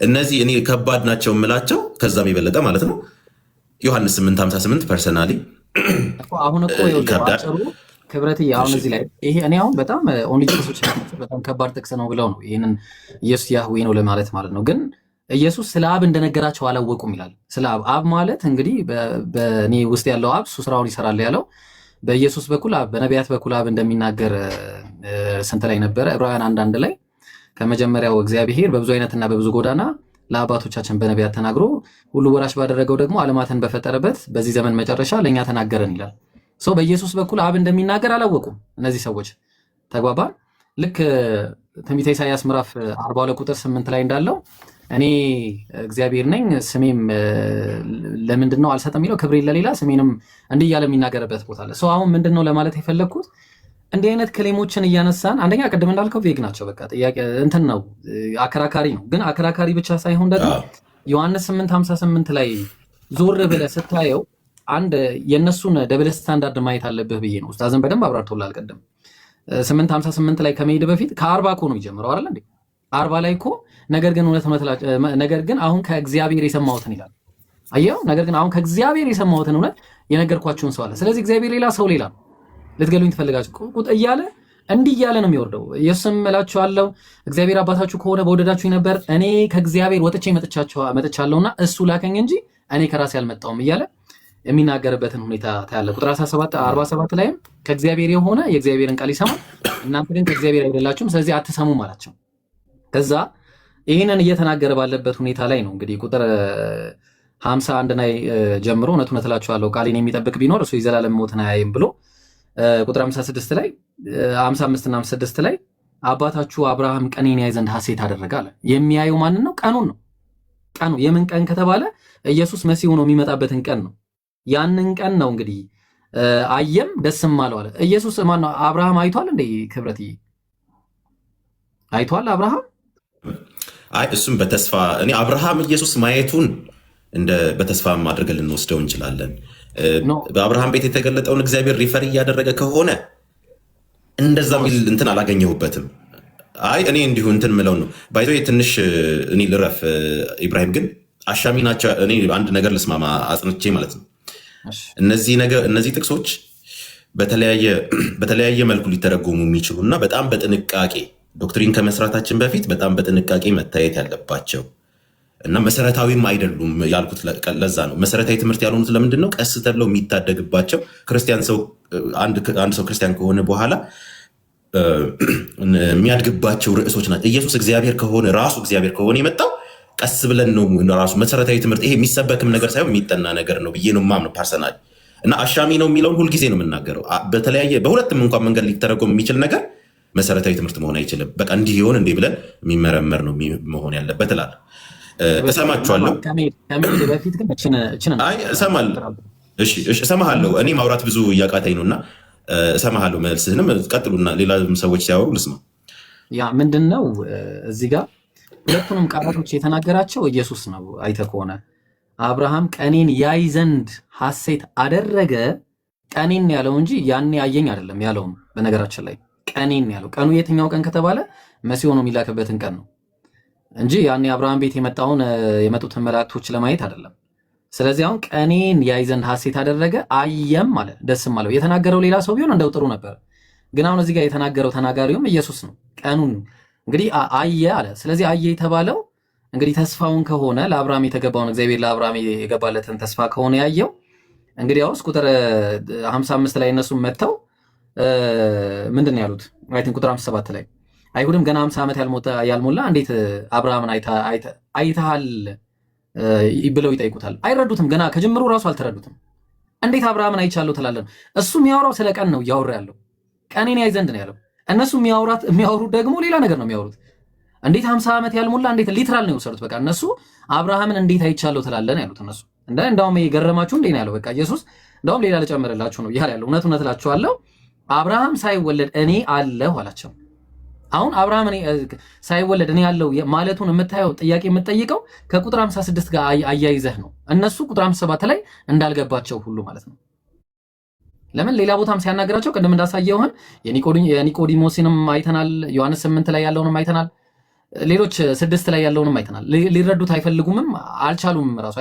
እነዚህ እኔ ከባድ ናቸው የምላቸው ከዛም የበለጠ ማለት ነው ዮሐንስ 8:58 ፐርሰናሊ
አሁን እኮ ይወጣሩ ክብረት አሁን እዚህ ላይ ይሄ እኔ አሁን በጣም ኦንሊ ጂሰሶች በጣም ከባድ ጥቅስ ነው ብለው ነው ይሄንን ኢየሱስ ያህዌ ነው ለማለት ማለት ነው። ግን ኢየሱስ ስለ አብ እንደነገራቸው አላወቁም ይላል። ስለ አብ ማለት እንግዲህ በእኔ ውስጥ ያለው አብ እሱ ስራውን ይሰራል ያለው በኢየሱስ በኩል አብ በነቢያት በኩል አብ እንደሚናገር ስንት ላይ ነበረ? ዕብራውያን 1:1 ላይ ከመጀመሪያው እግዚአብሔር በብዙ አይነትና በብዙ ጎዳና ለአባቶቻችን በነቢያት ተናግሮ ሁሉ ወራሽ ባደረገው ደግሞ ዓለማትን በፈጠረበት በዚህ ዘመን መጨረሻ ለእኛ ተናገረን ይላል። ሰው በኢየሱስ በኩል አብ እንደሚናገር አላወቁም እነዚህ ሰዎች። ተግባባን? ልክ ትንቢተ ኢሳይያስ ምዕራፍ 42 ቁጥር 8 ላይ እንዳለው እኔ እግዚአብሔር ነኝ ስሜም ለምንድነው አልሰጠም የሚለው ክብሬን ለሌላ ስሜንም እንዲህ እያለ የሚናገርበት ቦታ አለ። አሁን ምንድነው ለማለት የፈለግኩት እንዲህ አይነት ክሌሞችን እያነሳን አንደኛ ቅድም እንዳልከው ቬግ ናቸው። በቃ ጥያቄ እንትን ነው አከራካሪ ነው። ግን አከራካሪ ብቻ ሳይሆን ደግሞ ዮሐንስ 8:58 ላይ ዞር ብለህ ስታየው አንድ የእነሱን ደብል ስታንዳርድ ማየት አለብህ ብዬ ነው። ኡስታዝን በደንብ አብራርቶልሃል ቅድም 8:58 ላይ ከመሄድ በፊት ከ40 እኮ ነው የሚጀምረው አይደል እንዴ? 40 ላይ እኮ ነገር ግን አሁን ከእግዚአብሔር የሰማሁትን ይላል። አየው፣ ነገር ግን አሁን ከእግዚአብሔር የሰማሁትን እውነት የነገርኳችሁን ሰው አለ። ስለዚህ እግዚአብሔር ሌላ ሰው ሌላ ነው ልትገሉኝ ትፈልጋችሁ እያለ እንዲህ እያለ ነው የሚወርደው። ኢየሱስም እላችኋለሁ እግዚአብሔር አባታችሁ ከሆነ በወደዳችሁ ነበር፣ እኔ ከእግዚአብሔር ወጥቼ መጥቻለሁና እሱ ላከኝ እንጂ እኔ ከራሴ አልመጣሁም እያለ የሚናገርበትን ሁኔታ ታያለ። ቁጥር 47 ላይም ከእግዚአብሔር የሆነ የእግዚአብሔርን ቃል ይሰማል፣ እናንተ ግን ከእግዚአብሔር አይደላችሁም፣ ስለዚህ አትሰሙም አላቸው። ከዛ ይህንን እየተናገረ ባለበት ሁኔታ ላይ ነው እንግዲህ ቁጥር 51 ላይ ጀምሮ እውነት እውነት እላችኋለሁ ቃሌን የሚጠብቅ ቢኖር እሱ የዘላለም ሞትን አያይም ብሎ ቁጥር 56 ላይ 55 እና 56 ላይ አባታችሁ አብርሃም ቀኔን ያይ ዘንድ ሐሴት አደረገ አለ። የሚያየው ማንን ነው? ቀኑን ነው። ቀኑ የምን ቀን ከተባለ ኢየሱስ መሲሁ ነው የሚመጣበትን ቀን ነው። ያንን ቀን ነው እንግዲህ አየም ደስም አለው አለ። ኢየሱስ ማን ነው? አብርሃም አይቷል እንዴ? ክብረት አይቷል አብርሃም?
አይ እሱም በተስፋ እኔ አብርሃም ኢየሱስ ማየቱን እንደ በተስፋ አድርገን ልንወስደው እንችላለን። በአብርሃም ቤት የተገለጠውን እግዚአብሔር ሪፈር እያደረገ ከሆነ እንደዛ ሚል እንትን አላገኘሁበትም። አይ እኔ እንዲሁ እንትን ምለው ነው ባይዞ ትንሽ እኔ ልረፍ። ኢብራሂም ግን አሻሚ ናቸው። እኔ አንድ ነገር ልስማማ አጽንቼ ማለት ነው። እነዚህ ጥቅሶች በተለያየ መልኩ ሊተረጎሙ የሚችሉ እና በጣም በጥንቃቄ ዶክትሪን ከመስራታችን በፊት በጣም በጥንቃቄ መታየት ያለባቸው እና መሰረታዊም አይደሉም ያልኩት ለዛ ነው። መሰረታዊ ትምህርት ያልሆኑት ለምንድን ነው? ቀስ ተብለው የሚታደግባቸው አንድ ሰው ክርስቲያን ከሆነ በኋላ የሚያድግባቸው ርዕሶች ናቸው። ኢየሱስ እግዚአብሔር ከሆነ ራሱ እግዚአብሔር ከሆነ የመጣው ቀስ ብለን ነው ራሱ መሰረታዊ ትምህርት። ይሄ የሚሰበክም ነገር ሳይሆን የሚጠና ነገር ነው ብዬ ነው የማምነው ፐርሰናል። እና አሻሚ ነው የሚለውን ሁልጊዜ ነው የምናገረው። በሁለትም እንኳን መንገድ ሊተረጎም የሚችል ነገር መሰረታዊ ትምህርት መሆን አይችልም። በቃ እንዲህ ይሆን እንዲህ ብለን የሚመረመር ነው መሆን ያለበት እላለሁ። እሰማችኋለሁ። እሰማሃለሁ። እኔ ማውራት ብዙ እያቃተኝ ነው እና እሰማሃለሁ። መልስህንም ቀጥሉና ሌላ ሰዎች ሲያወሩ ልስማ።
ያ ምንድን ነው እዚህ ጋር ሁለቱንም ቃላቶች የተናገራቸው ኢየሱስ ነው። አይተህ ከሆነ አብርሃም ቀኔን ያይ ዘንድ ሐሴት አደረገ። ቀኔን ያለው እንጂ ያኔ አየኝ አይደለም ያለውም። በነገራችን ላይ ቀኔን ያለው ቀኑ የትኛው ቀን ከተባለ መሲሁ ነው የሚላክበትን ቀን ነው እንጂ ያኔ አብርሃም ቤት የመጡትን መላእክቶች ለማየት አይደለም። ስለዚህ አሁን ቀኔን ያይ ዘንድ ሐሴት አደረገ አየም ማለት ደስም አለው። የተናገረው ሌላ ሰው ቢሆን እንደው ጥሩ ነበር፣ ግን አሁን እዚህ ጋር የተናገረው ተናጋሪውም ኢየሱስ ነው። ቀኑን እንግዲህ አየ አለ። ስለዚህ አየ የተባለው እንግዲህ ተስፋውን ከሆነ ለአብርሃም የተገባውን እግዚአብሔር ለአብርሃም የገባለትን ተስፋ ከሆነ ያየው እንግዲህ ያውስ ቁጥር 55 ላይ እነሱም መጥተው ምንድን ነው ያሉት? አይቲንክ ቁጥር 57 ላይ አይሁድም ገና 50 ዓመት ያልሞላ እንዴት አብርሃምን አይተሃል ብለው ይጠይቁታል። አይረዱትም። ገና ከጅምሩ ራሱ አልተረዱትም። እንዴት አብርሃምን አይቻለሁ ትላለን? እሱ የሚያወራው ስለ ቀን ነው እያወራ ያለው። ቀኔን ያይ ዘንድ ነው ያለው። እነሱ የሚያወሩት ደግሞ ሌላ ነገር ነው የሚያወሩት። እንዴት 50 ዓመት ያልሞላ እንዴት ሊትራል ነው የወሰዱት። በቃ እነሱ አብርሃምን እንዴት አይቻለሁ ትላለን ያሉት እነሱ። እንዳውም የገረማችሁ እንዴ ነው ያለው። በቃ ኢየሱስ እንዳውም ሌላ ልጨምርላችሁ ነው ይላል ያለው። እውነት እላችኋለሁ አብርሃም ሳይወለድ እኔ አለሁ አላቸው። አሁን አብርሃም ሳይወለድ እኔ ያለው ማለቱን የምታየው ጥያቄ የምትጠይቀው ከቁጥር 56 ጋር አያይዘህ ነው። እነሱ ቁጥር 57 ላይ እንዳልገባቸው ሁሉ ማለት ነው። ለምን ሌላ ቦታም ሲያናገራቸው ቅድም እንዳሳየውህን የኒቆዲሞስንም አይተናል። ዮሐንስ 8 ላይ ያለውንም አይተናል። ሌሎች 6 ላይ ያለውንም አይተናል። ሊረዱት አይፈልጉምም፣ አልቻሉም፣ ራሱ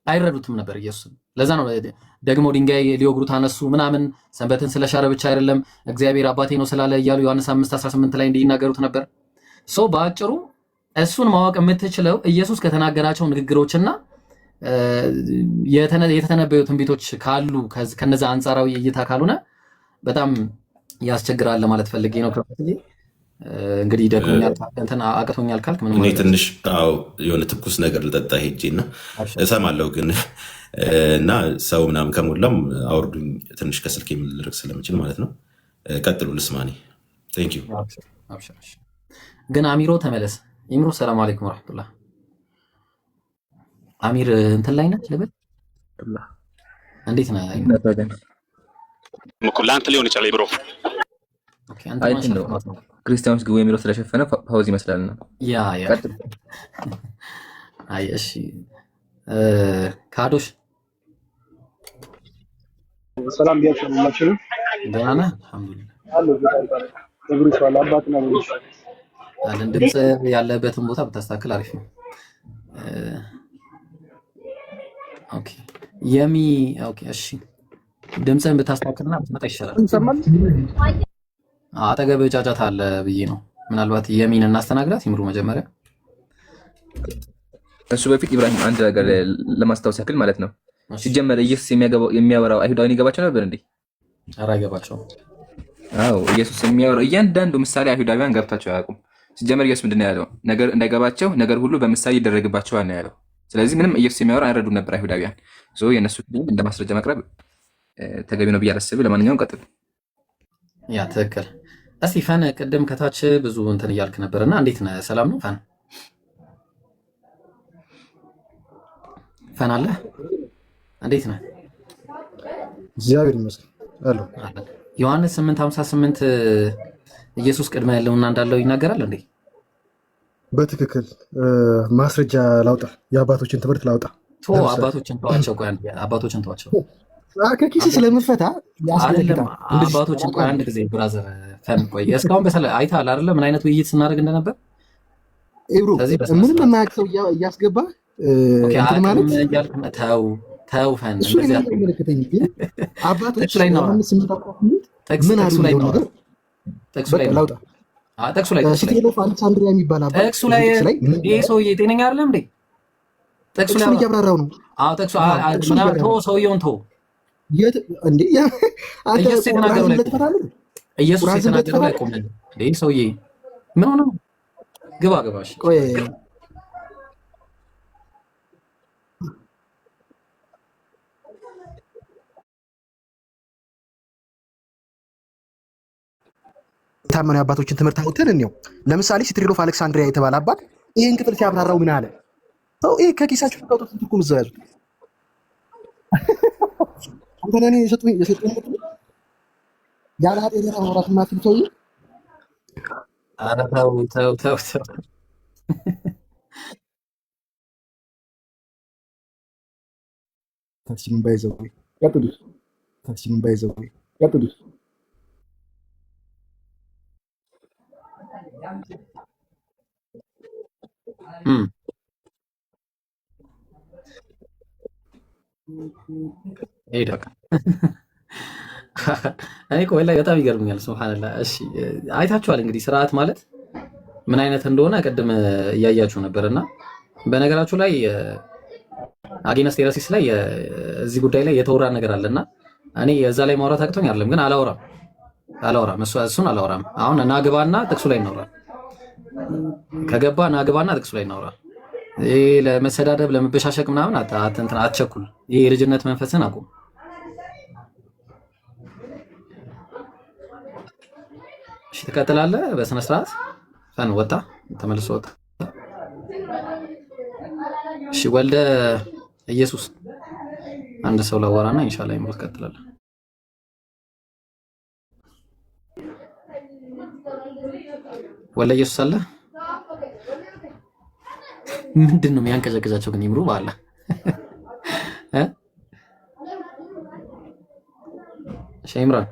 አይረዱትም ነበር ኢየሱስ። ለዛ ነው ደግሞ ድንጋይ ሊወግሩት አነሱ ምናምን። ሰንበትን ስለሻረ ብቻ አይደለም እግዚአብሔር አባቴ ነው ስላለ እያሉ ዮሐንስ 5:18 ላይ እንዲናገሩት ነበር። በአጭሩ እሱን ማወቅ የምትችለው ኢየሱስ ከተናገራቸው ንግግሮችና የተተነበዩ ትንቢቶች ካሉ ከነዛ አንጻራዊ እይታ ካልሆነ በጣም ያስቸግራል ለማለት ፈልጌ ነው። እንግዲህ ደግሞኛል እንትን አቅቶኛል ካልክ ምንም
እኔ ትንሽ የሆነ ትኩስ ነገር ልጠጣ ሄጄ እና እሰማለሁ ግን እና ሰው ምናምን ከሞላም አውርዱኝ ትንሽ ከስልክ የምልርቅ ስለምችል ማለት ነው። ቀጥሉ ልስማኔ። ቴንክ ዩ።
ግን አሚሮ ተመለስ። ኢምሮ ሰላም አለይኩም ወራህመቱላህ። አሚር እንትን ላይ ነህ ልበል? እንዴት ነህ?
ለአንተ ሊሆን ይችላል ብሮ።
ክርስቲያኖች ግቡ የሚለው ስለሸፈነ ፓውዝ ይመስላል ነው።
ያ አይ እሺ ካዶሽ
ሰላም ቢያችሁ ሁላችሁ
ደህና ነህ? አልሐምዱሊላህ
አሎ ብሩ ይስዋል አባትና ብሩ
አለን። ድምጽ ያለበትን ቦታ ብታስተካክል አሪፍ ነው። ኦኬ ኦኬ እሺ ድምጽህን ብታስተካክልና ብትመጣ ይሻላል። አጠገብህ ጫጫታ አለ ብዬ ነው። ምናልባት የሚን እናስተናግዳት ይምሩ መጀመሪያ።
እሱ በፊት ኢብራሂም አንድ ነገር ለማስታወስ ያክል ማለት ነው። ሲጀመር ኢየሱስ የሚያወራው አይሁዳውያን ይገባቸው ነበር እንዴ?
ኧረ አይገባቸውም።
አዎ ኢየሱስ የሚያወራው እያንዳንዱ ምሳሌ አይሁዳውያን ገብታቸው አያውቁም። ሲጀመር ኢየሱስ ምንድን ነው ያለው? ነገር እንዳይገባቸው ነገር ሁሉ በምሳሌ ይደረግባቸዋል ነው ያለው። ስለዚህ ምንም ኢየሱስ የሚያወራ አይረዱ ነበር አይሁዳውያን። የእነሱ እንደ ማስረጃ ማቅረብ ተገቢ ነው ብዬ አላስብም። ለማንኛውም ቀጥል።
ያ ትክክል። እስቲ ፈን ቅድም ከታች ብዙ እንትን እያልክ ነበርና እንዴት ነህ? ሰላም ነው ፈን? ፈን አለ? እንዴት ነህ?
እግዚአብሔር ይመስገን አለሁ።
ዮሐንስ 8:58 ኢየሱስ ቅድመ ያለውና እንዳለው ይናገራል እንዴ?
በትክክል ማስረጃ ላውጣ፣ የአባቶችን ትምህርት ላውጣ።
አባቶችን ተዋቸው። ቆይ አባቶችን ተዋቸው።
ከኪስ ስለምፈታ
አይደለም። አባቶችን ቆይ አንድ ጊዜ ብራዘር ፈን ቆይ። እስካሁን በሰለ አይተሃል አይደለ? ምን አይነት ውይይት ስናደርግ እንደነበር
ኢብሮ። ምንም የማያውቅ ሰው እያስገባ ማለት
ተው ፈን።
እሱ አይመለከተኝ። ግን አባቶች
ላይ ነው
ዮሐንስ 8:58 ምን አሉ ነው ነገር
ጥቅሱ ላይ
ላውጣ።
ጥቅሱ ላይ
ሲቴል ኦፍ አሌክሳንድሪያ የሚባል አባት
ጥቅሱ ላይ ይሄ ሰውዬ ጤነኛ አይደለም እንዴ? ጥቅሱ ላይ
እያብራራው ነው።
አዎ ጥቅሱ ምናምን ተው፣ ሰውየውን ተው
እንዴ።
ኢየሱስ የተናገረው ላይ ቆም እንዴ ሰውዬ ምን ሆነ? ግባ ግባሽ።
ቆይ ታመኑ አባቶችን ትምህርት አውጥተን እንየው። ለምሳሌ ሲትሪል ኦፍ አሌክሳንድሪያ የተባለ አባት ይህን ክፍል ሲያብራራው ምን አለ? ይሄ ከኪሳችሁ ተውጡት ትርጉም እዛው ያዙት። አንተ ለኔ የሰጡኝ ያለ ኃጢአት ማውራት ማትል ሰውዬ።
ኧረ ተው
ታክሲምን ባይዘው ቀጥሉት። ታክሲምን ባይዘው ቀጥሉት።
እኔ ቆይ ላይ በጣም ይገርምኛል። ሱብሃንአላህ። እሺ አይታችኋል እንግዲህ ስርዓት ማለት ምን አይነት እንደሆነ ቅድም እያያችሁ ነበርና በነገራችሁ ላይ አጌነስ ቴራሲስ ላይ እዚህ ጉዳይ ላይ የተወራ ነገር አለና እኔ እዛ ላይ ማውራት አቅቶኝ አይደለም፣ ግን አላወራም እሱን አላወራም። አሁን ናግባና ጥቅሱ ላይ እናውራ። ከገባ ናግባና ጥቅሱ ላይ እናውራ። ይሄ ለመሰዳደብ ለመበሻሸቅ ምናምን አትቸኩል። ይሄ የልጅነት መንፈስን አቁም። እሺ ትቀጥላለህ በስነ ስርዓት። ፈን ወጣ፣ ተመልሶ ወጣ። እሺ ወልደ ኢየሱስ አንድ ሰው ላወራና ኢንሻአላህ ይሞት ቀጥላለን። ወልደ ኢየሱስ አለ። ምንድን ነው የሚያንቀጨቅጫቸው ግን? ይምሩ ባላ ሸይምራን